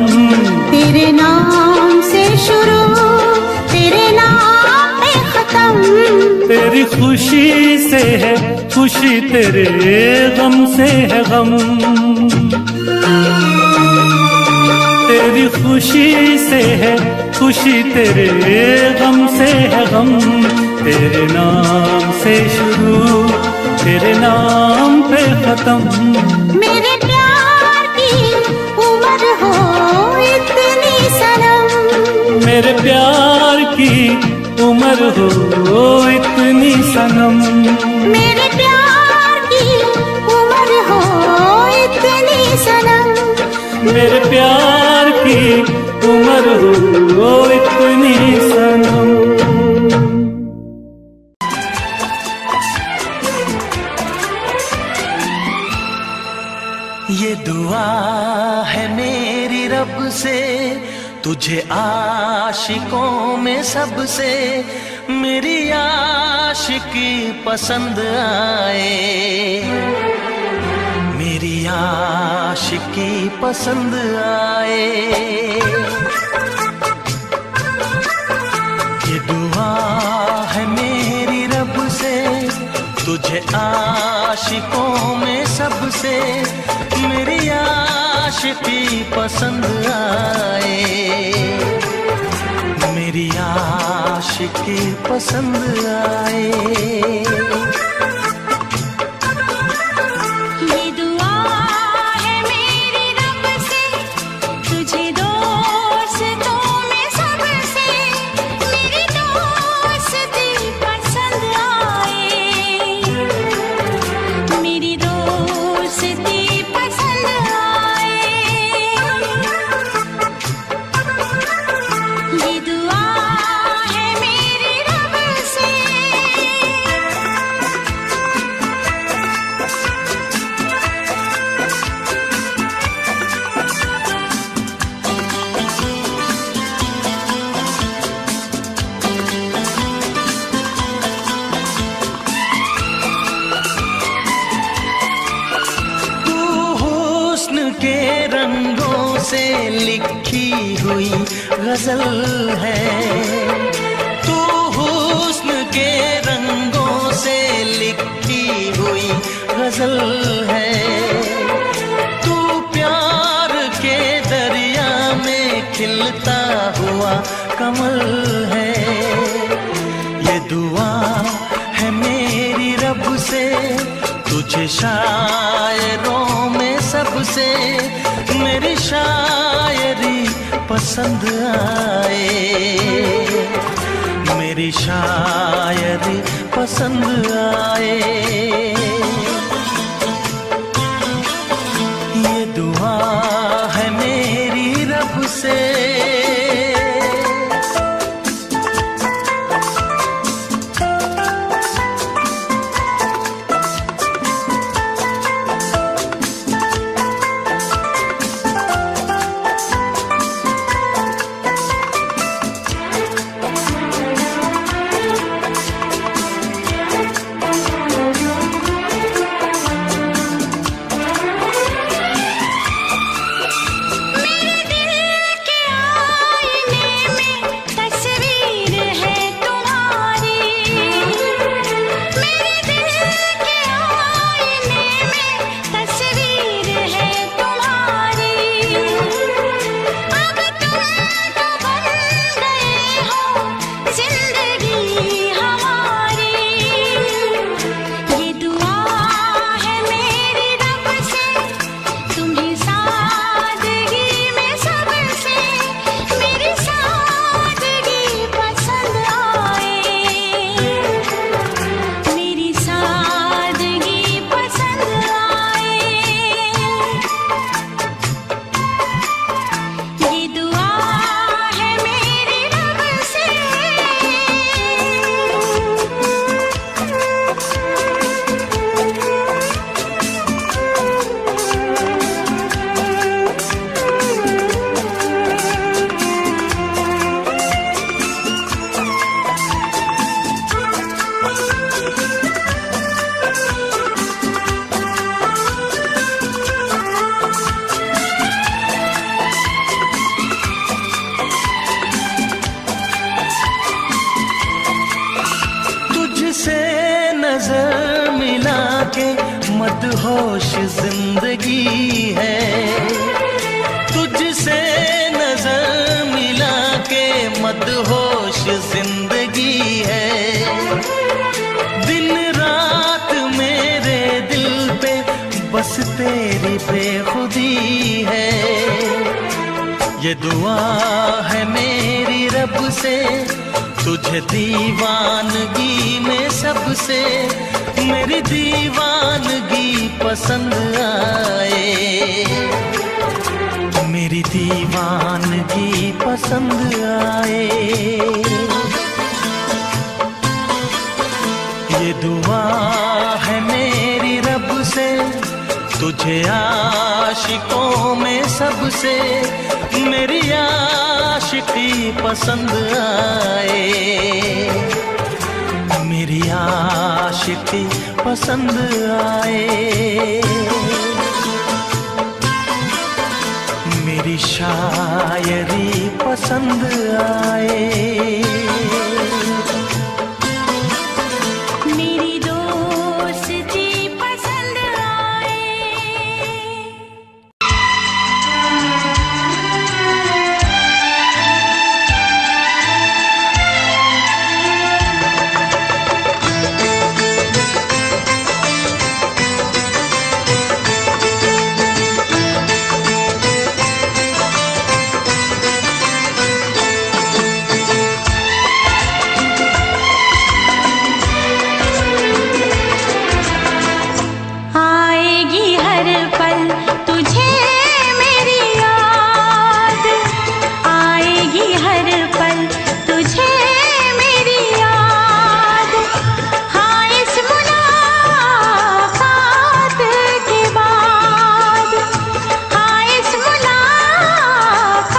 तेरे नाम से शुरू तेरे नाम पे खत्म। तेरी खुशी से है खुशी, तेरे गम से है गम। तेरी खुशी से है खुशी, तेरे गम से है गम। तेरे नाम से शुरू तेरे नाम पे खत्म। मेरे प्यार की उम्र हो इतनी सनम। मेरे प्यार की उम्र हो इतनी सनम। मेरे प्यार ये दुआ है मेरी रब से, तुझे आशिकों में सबसे मेरी आशिकी पसंद आए, मेरी आशिकी पसंद आए। ये दुआ है मेरी रब से, तुझे आशिकों में सबसे मेरी आशिकी पसंद आए, मेरी आशिकी पसंद आए। के रंगों से लिखी हुई गजल है, तू हुस्न के रंगों से लिखी हुई गजल है, तू प्यार के दरिया में खिलता हुआ कमल है। ये दुआ है मेरी रब से, तुझे शायरों में सबसे मेरी शायरी पसंद आए, मेरी शायरी पसंद आए। ये दुआ है मेरी रब से। नजर मिला के मदहोश जिंदगी है, तुझसे नजर मिला के मदहोश जिंदगी है। दिन रात मेरे दिल पे बस तेरी बेखुदी है। ये दुआ है मेरी रब से, तुझे दीवानगी में सबसे मेरी दीवानगी पसंद आए, मेरी दीवानगी पसंद आए। ये दुआ है मेरी रब से, तुझे आशिकों में सबसे मेरी आशिकी पसंद आए, मेरी आशिकी पसंद आए, मेरी शायरी पसंद आए, मेरी दोस्ती पसंद आए। आएगी हर पल तुझे मेरी याद, आएगी हर पल तुझे मेरी याद। हाँ इस मुलाकात के बाद, हाँ इस मुलाकात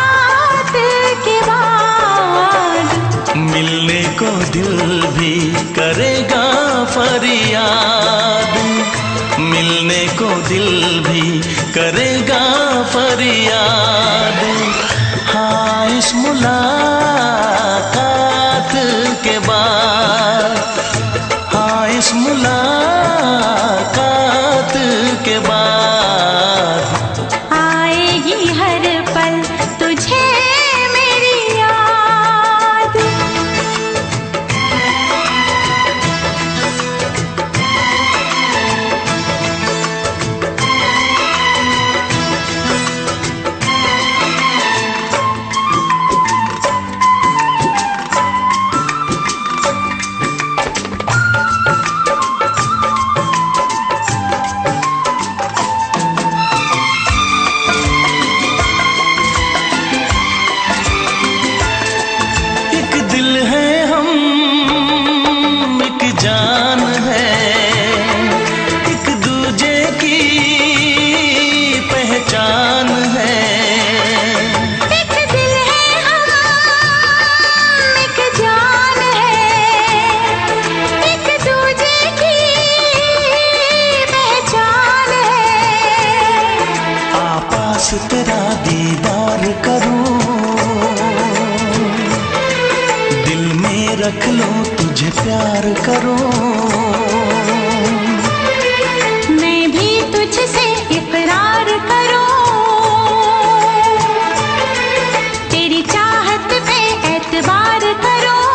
के बाद मिलने को दिल भी करेगा फरियाद, मिलने को दिल भी करेगा फरियाद। हाँ इस मुलाकात के बाद, हाँ इस मुलाकात के बाद आएगी हर पल तुझे मेरी याद। एक दिल है हम, एक जान है, एक दूजे की पहचान है। एक दिल है हम, एक जान है, एक दूजे की पहचान है। आपास तेरा दीदार करूं, दिल में रख लो तुझे प्यार करूं, मैं भी तुझसे इकरार करूं, तेरी चाहत पे एतबार करूं,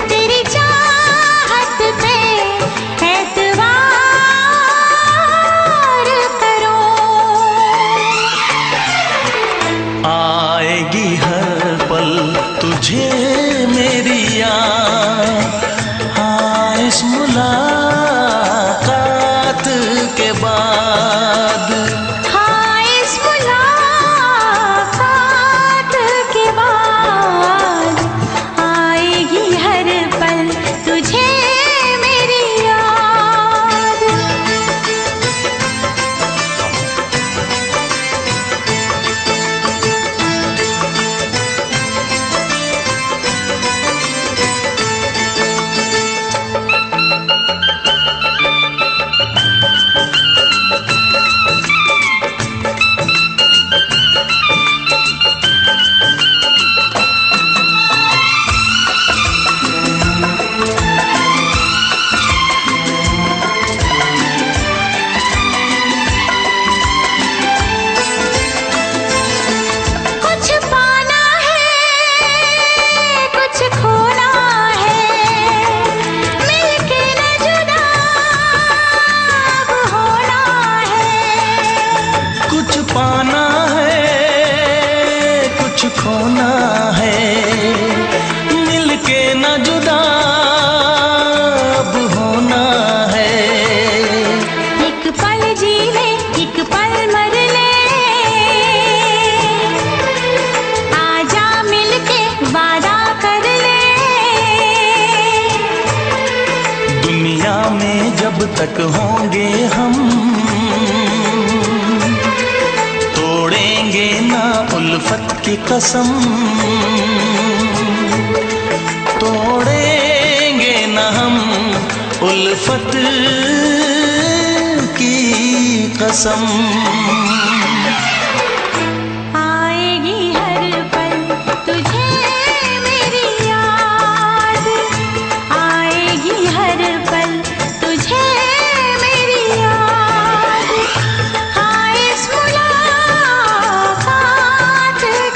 तेरी चाहत पे एतबार करूं। आएगी हर पल तुझे मेरी याद, तक होंगे हम, तोड़ेंगे ना उल्फत की कसम, तोड़ेंगे ना हम उल्फत की कसम। आएगी हर पल तुझे मेरी याद, आएगी हर पल तुझे मेरी याद। हाँ इस मुलाकात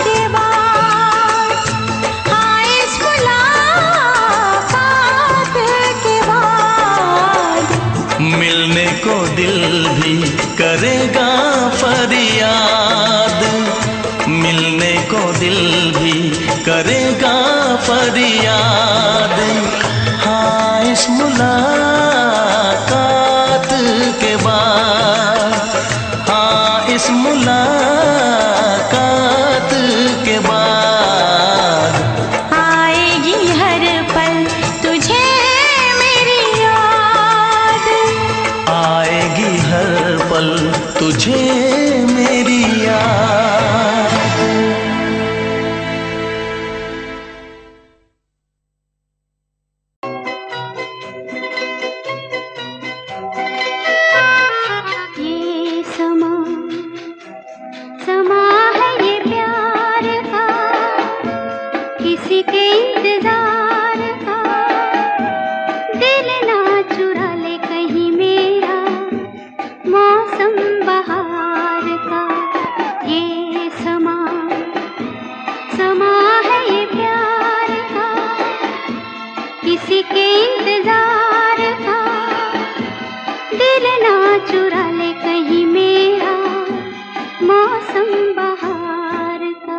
के बाद, हाँ इस मुलाकात के बाद मिलने को दिल भी करेगा फरियाद, मिलने को दिल भी करेगा फरियाद। हाँ इस मुलाकात के बाद, हाँ इस मुलाकात के बाद आएगी हर पल तुझे मेरी याद, आएगी हर पल तुझे मेरी याद। ये समा समा है ये प्यार का, किसी के इंतजार का। दिल ना चुरा ले कहीं मेरा मौसम बहार का। ये समा समा है ये प्यार का, किसी के इंतजार का। दिल ना चुरा ले कहीं मेरा मौसम बहार का।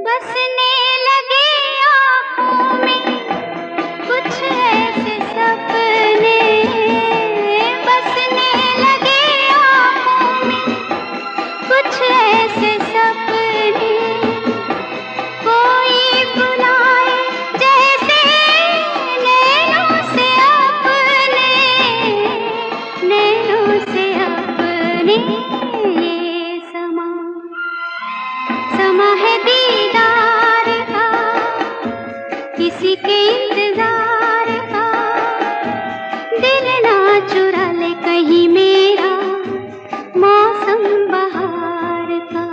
बसने लगे आँखों में कुछ ऐसे सपने, बसने लगे आँखों में कुछ ऐसे सपने। कोई बुलाए जैसे नैनों से अपने, नैनों से अपने। ये समा समा है दीदार का, किसी के इंतजार का। दिल ना चुरा ले कहीं मेरा मौसम बहार का।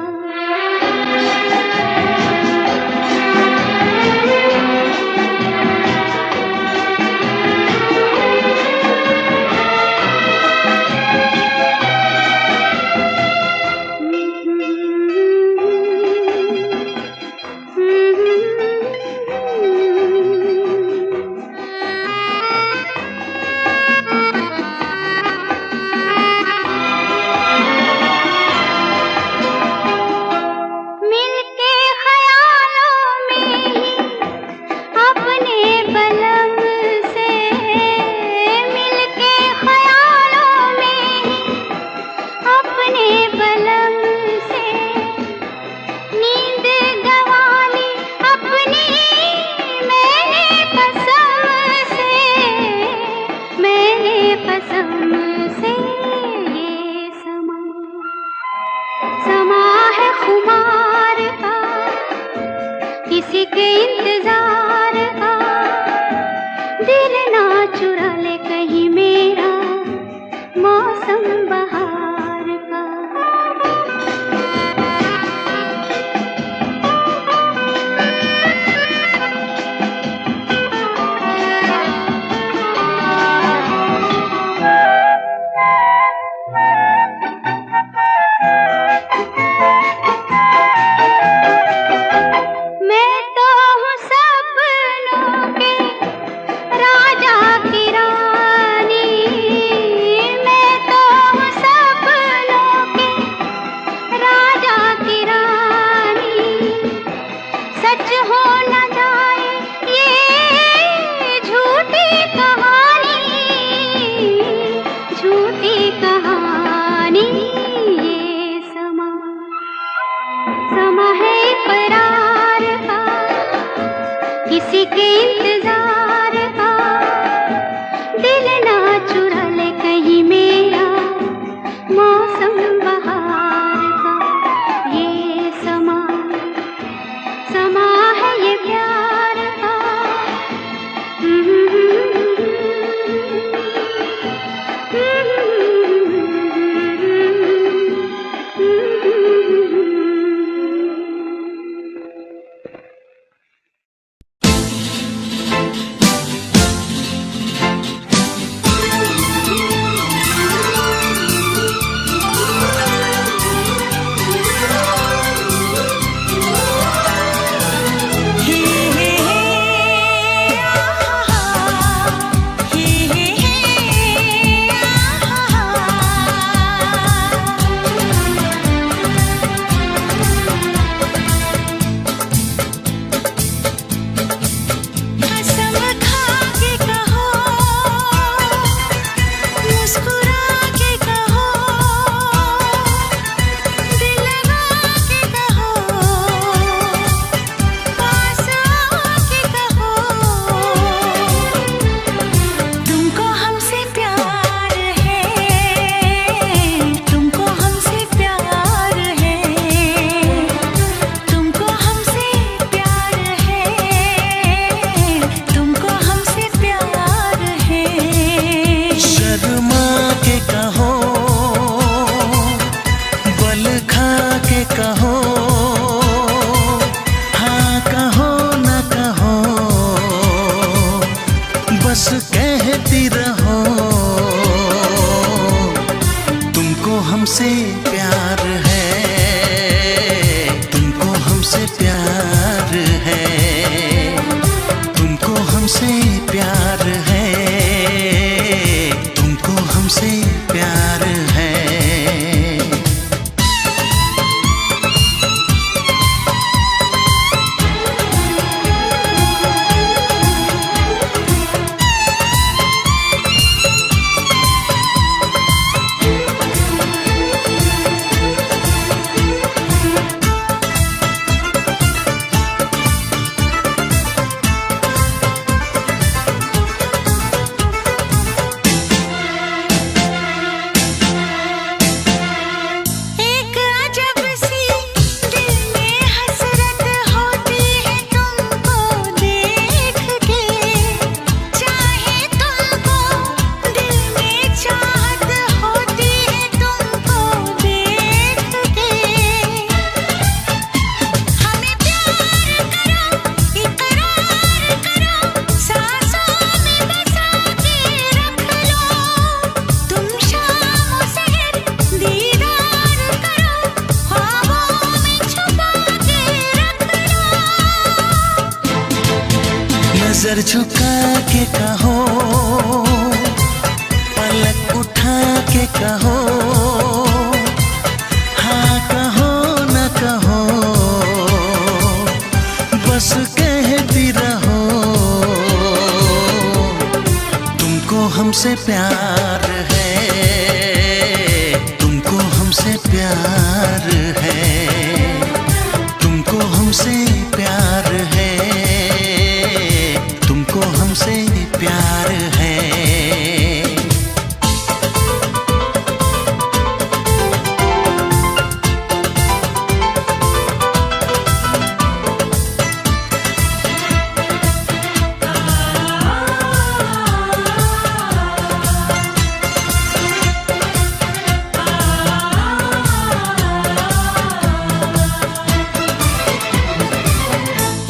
के इंतजार का, दिल ना चुरा ले कहीं मेरा मौसम बहार का। ये समा समा है ये प्यार का। बस कहती रहो तुमको हमसे प्यार है, तुमको हमसे प्यार है, तुमको हमसे प्यार है, तुमको हमसे प्यार है। नजर झुका के कहो, पलक उठा के कहो, हाँ कहो न कहो, बस कहती रहो तुमको हमसे प्यार है, तुमको हमसे प्यार है, तुमको हमसे प्यार है, तुमको हमसे प्यार है।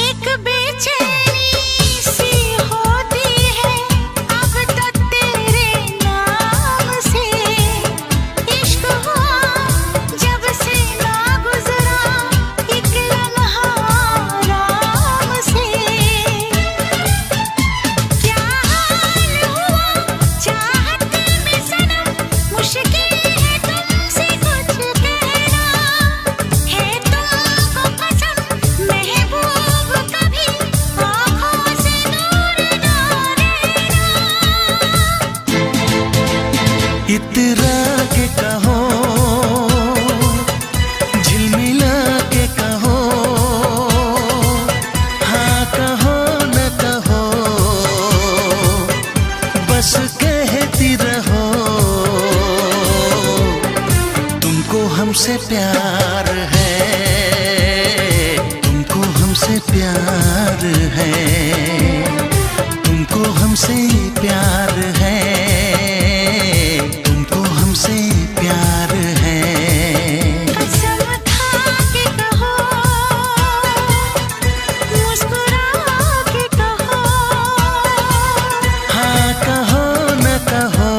एक बेचैनी सी होती हमसे प्यार है, तुमको हमसे प्यार है, तुमको हमसे प्यार है, तुमको हमसे प्यार है। कसम खा के कहो, मुस्कुरा के कहो, हाँ कहो न कहो,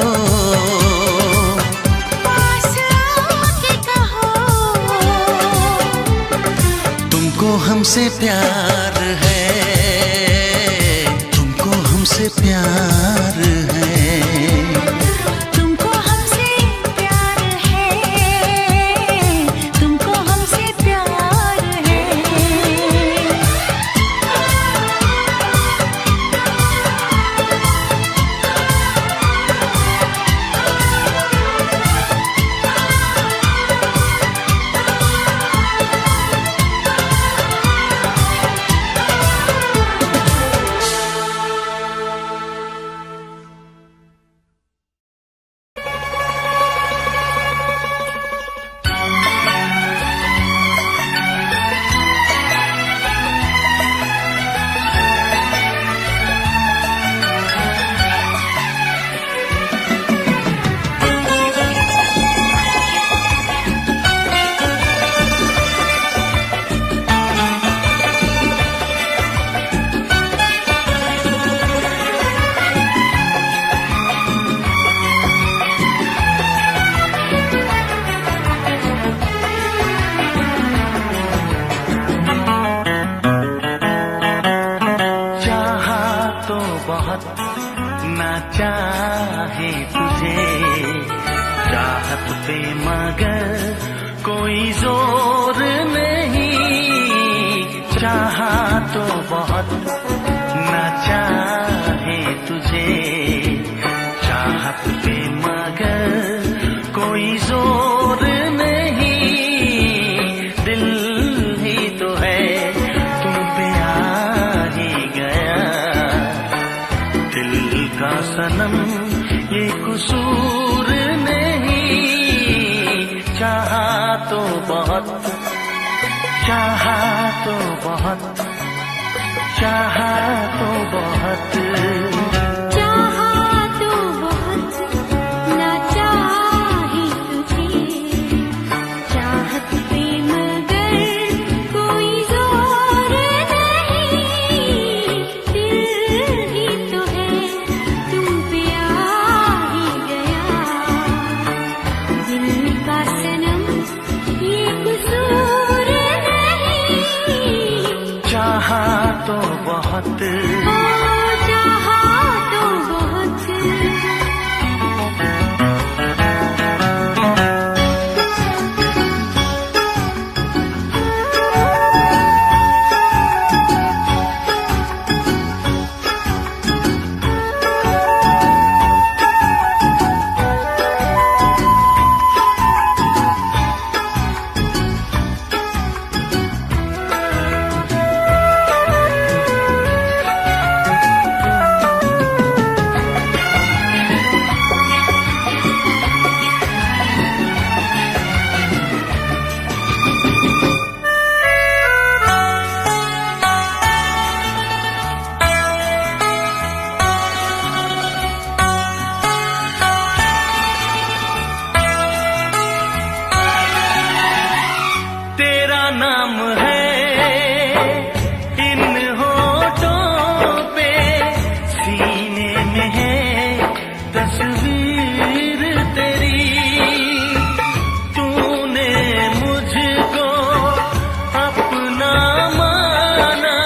पास आके कहो, तुमको हमसे प्यार है, तुमको हमसे प्यार है। तुमको हमसे प्यार है, तुमको हमसे प्यार है। ना चाहे तुझे चाहत पे मगर कोई जोर नहीं, चाहा तो बहुत ना चाहे तुझे चाहत पे मगर कोई जोर नहीं, दिल ही तो है तुम पे आ ही गया, दिल का सनम ये कसूर नहीं, चाहा तो बहुत, चाहा तो बहुत, चाहा तो बहुत, चाहा तो बहुत ना चाहे तुझे चाहत पे मगर कोई जोर नहीं, दिल ही तो है तुम पे आ ही गया, दिल का सनम ये कसूर नहीं, चाहा तो बहुत, ओ चाहा तो बहुत। तेरा नाम है इन होठों पे, सीने में है तस्वीर तेरी, तूने मुझको अपना माना,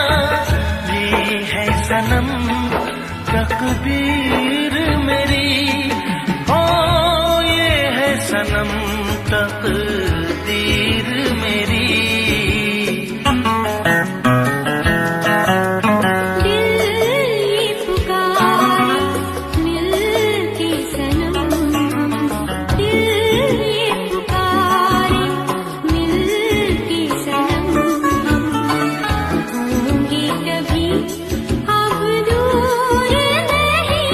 ये है सनम तकदीर मेरी, ओ ये है सनम तकदीर मेरी। दिल ये पुकारे मिलके सनम, दिल ये पुकारे मिलके सनम, होंगे कभी अब दूर नहीं,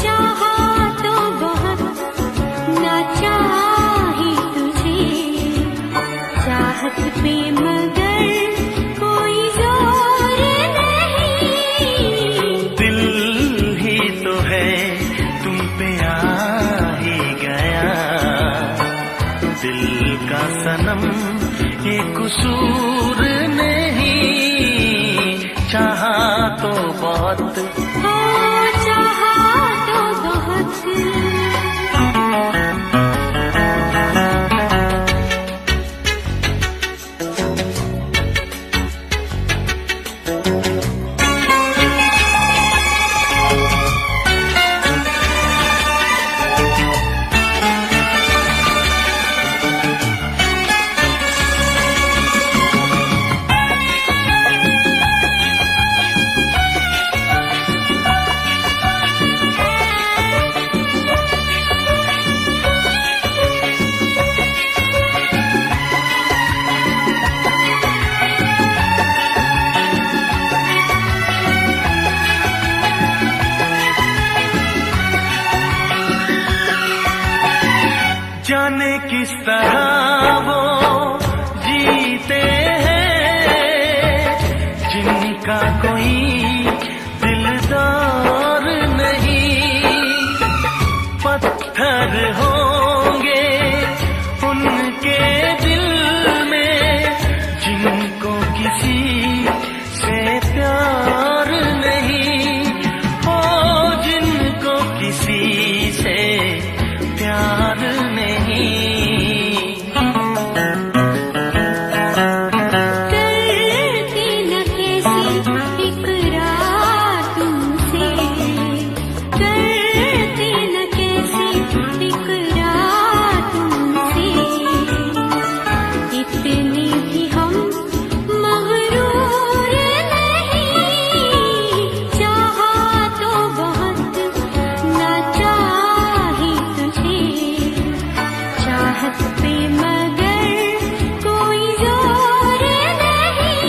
चाहा सनम ये कसूर नहीं, चाहा तो बहुत, हो चाहा तो बहुत। जाने किस तरह वो जीते हैं जिनका कोई दिलदार नहीं, पत्थर होंगे उनके दिल में जिनको किसी से प्यार नहीं, हो जिनको किसी से प्यार नहीं। करती न कैसी इकरार तुमसे, करती न कैसी इकरार तुमसे, इतने भी हम मगरूर नहीं, चाहा तो बहुत ना चाही तुझे, चाहत पे मगर कोई जोर नहीं।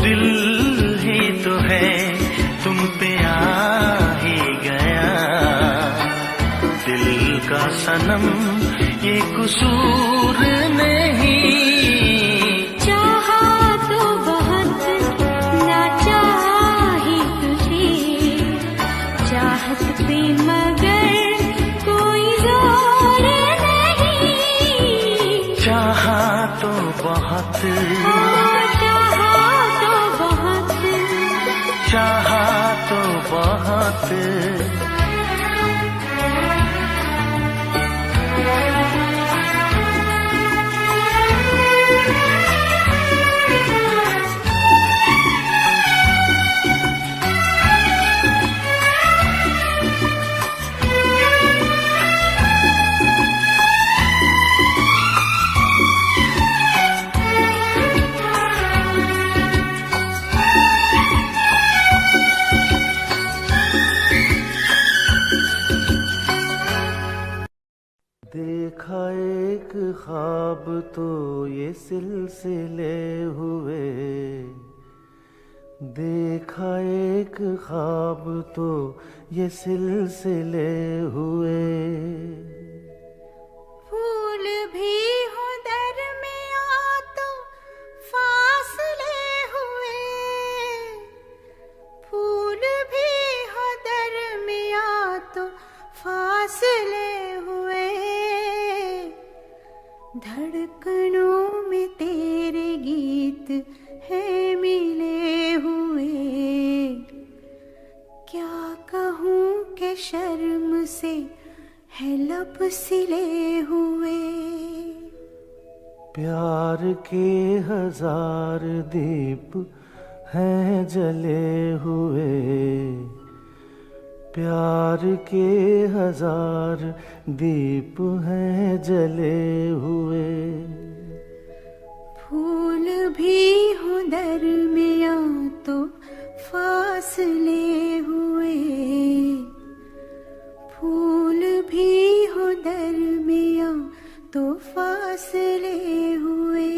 दिल ही तो है तुम पे आ ही गया, दिल का सनम ये कसूर नहीं, चाहा तो बहुत ना चाही तुझे, चाहत पे मगर कोई जोर नहीं। चाहा तो बहुत, चाहा तो बहुत, चाहा तो बहुत। देखा एक ख्वाब तो ये सिलसिले हुए, देखा एक ख्वाब तो ये सिलसिले हुए, फूल भी हो दरमिया तो फासले हुए, फूल भी हो दरमिया तो फासले हुए, धड़कनों में तेरे गीत है मिले हुए, क्या कहूँ कि शर्म से है लब सिले हुए। प्यार के हजार दीप हैं जले हुए, प्यार के हजार दीप हैं जले हुए, फूल भी हो दरमिया तो फासले हुए, फूल भी हो दरमिया तो फासले हुए।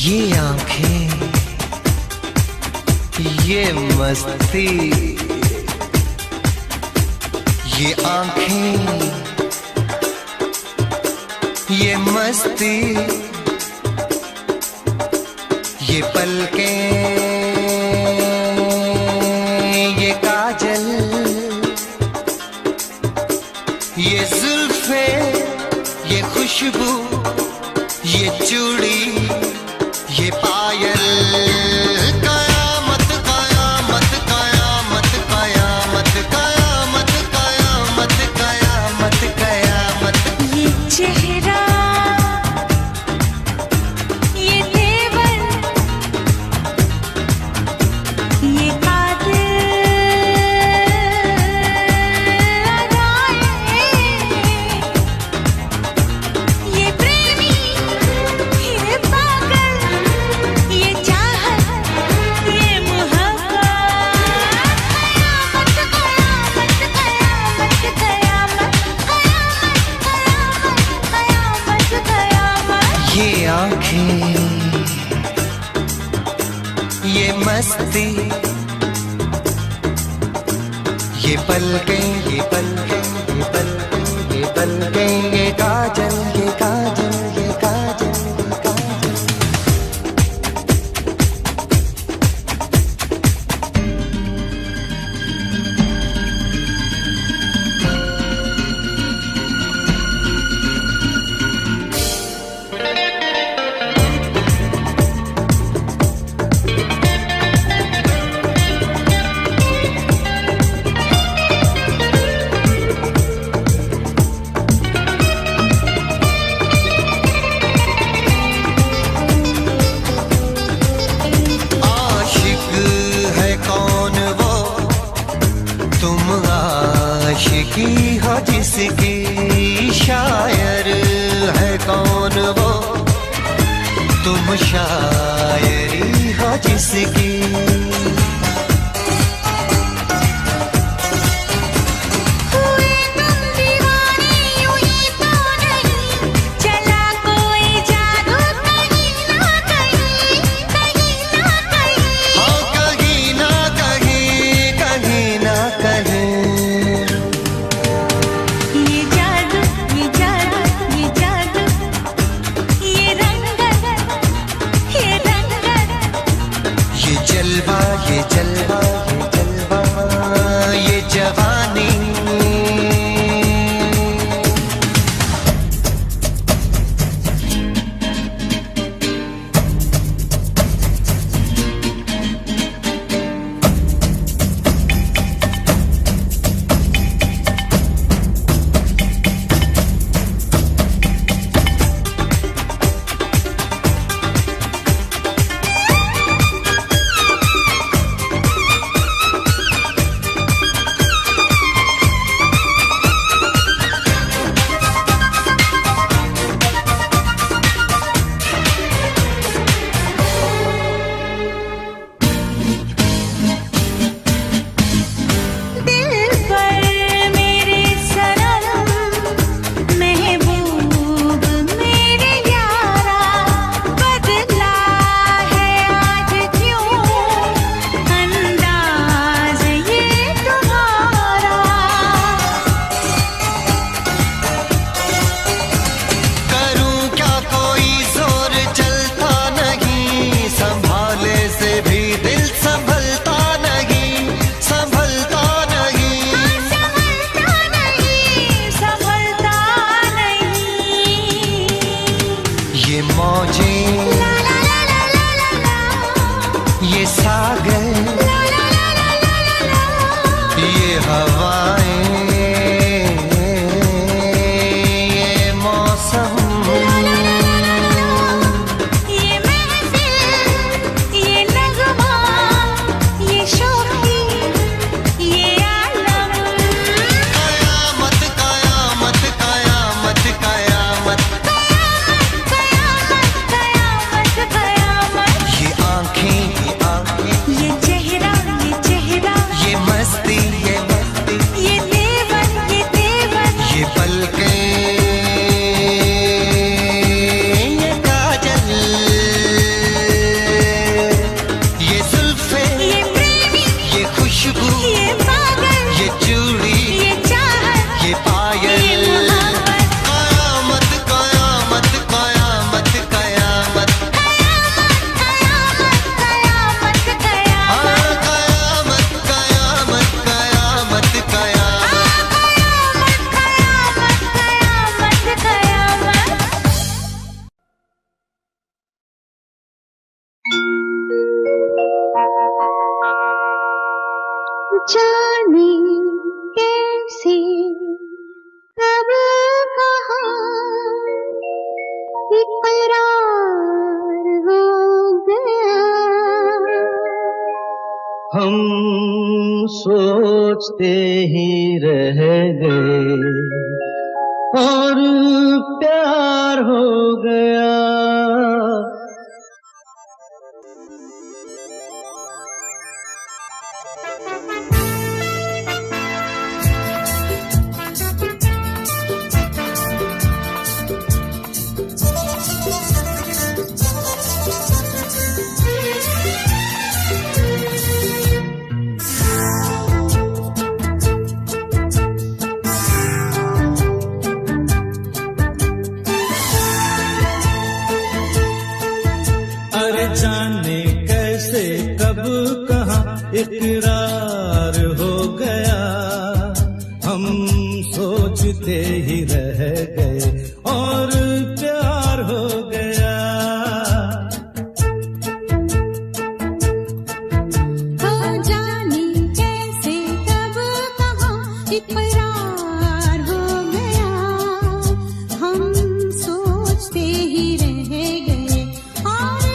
ये आंखें, ये मस्ती, ये आंखें, ये मस्ती, ये पलकें, ये काजल, ये जुल्फे, ये खुशबू, ये चूड़ी, ये पायल, कयामत कयामत कयामत कयामत कयामत कयामत कयामत कयामत। ये चेहरा, ये तेवर, ये कातिल अदाएं, ये प्रेमी, ये पागल, ये चाहत, ये मोहब्बत, कयामत कयामत कयामत कयामत कयामत कयामत कयामत। ये आंखें, ये मस्ती, ये पलकें, ये पलकें, ये पलकें, ये पलकें, ये काजल, ये काजल, ये काजल, ये काजल। आशिक है कौन वो, तुम आशिकी हो जिसकी, शायर है कौन वो, तुम शायरी हो जिसकी। हुए तुम दीवाने यूं ही तो नहीं, चला कोई जादू कहीं ना कहीं, कहीं ना कहीं। हाँ कहीं ना कहीं, कहीं ना कहीं। ये जादू, ये जादू, ये जादू, ये रंगत, ये रंगत, ये जलवा, ये जलवा, ये जलवा, ये जवानी। दिल पर मेरे सनम, महबूब मेरे यारा, बदला है आज क्यों अंदाज ये तुम्हारा। करूं क्या कोई जोर चलता नहीं, संभाले से भी दिल संभलता नहीं, संभलता नहीं। संभलता नहीं, संभलता नहीं। ये मौजें, ला ला ला ला ला ला ला, ये सागर, ला ला ला ला ला ला ला। ये हवाएं, ये मौसम, ये महफिल, ये नगमा, ये शोखी, ये आलम, कयामत कयामत कयामत कयामत। कयामत कयामत कयामत। ये आंखें, ये आंखें, ये जाने कैसे कब कहाँ इकरार हो गया। हम सोचते ही रह गए और प्यार हो गया। जाने कैसे कब कहाँ इकरार हो गया। हम सोचते ही रह गए और प्यार हो गया। हो जाने कैसे कब कहाँ इकरार हो गया। हम सोचते ही रह गए और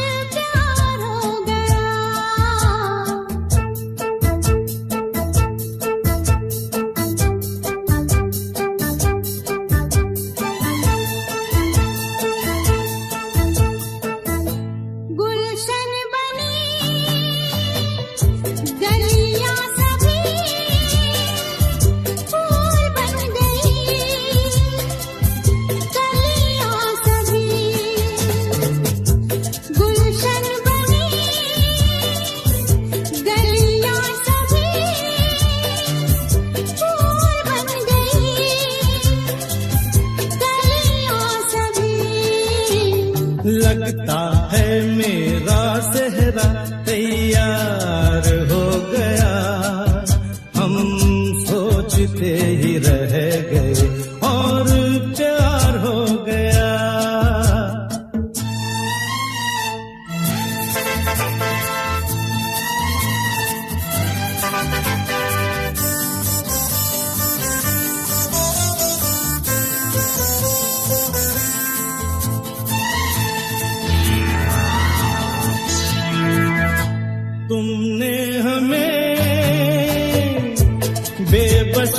लगता है मेरा सेहरा तैयार हो गया। हम सोचते ही रह गए और प्यार हो गया। तुमने हमें बेबस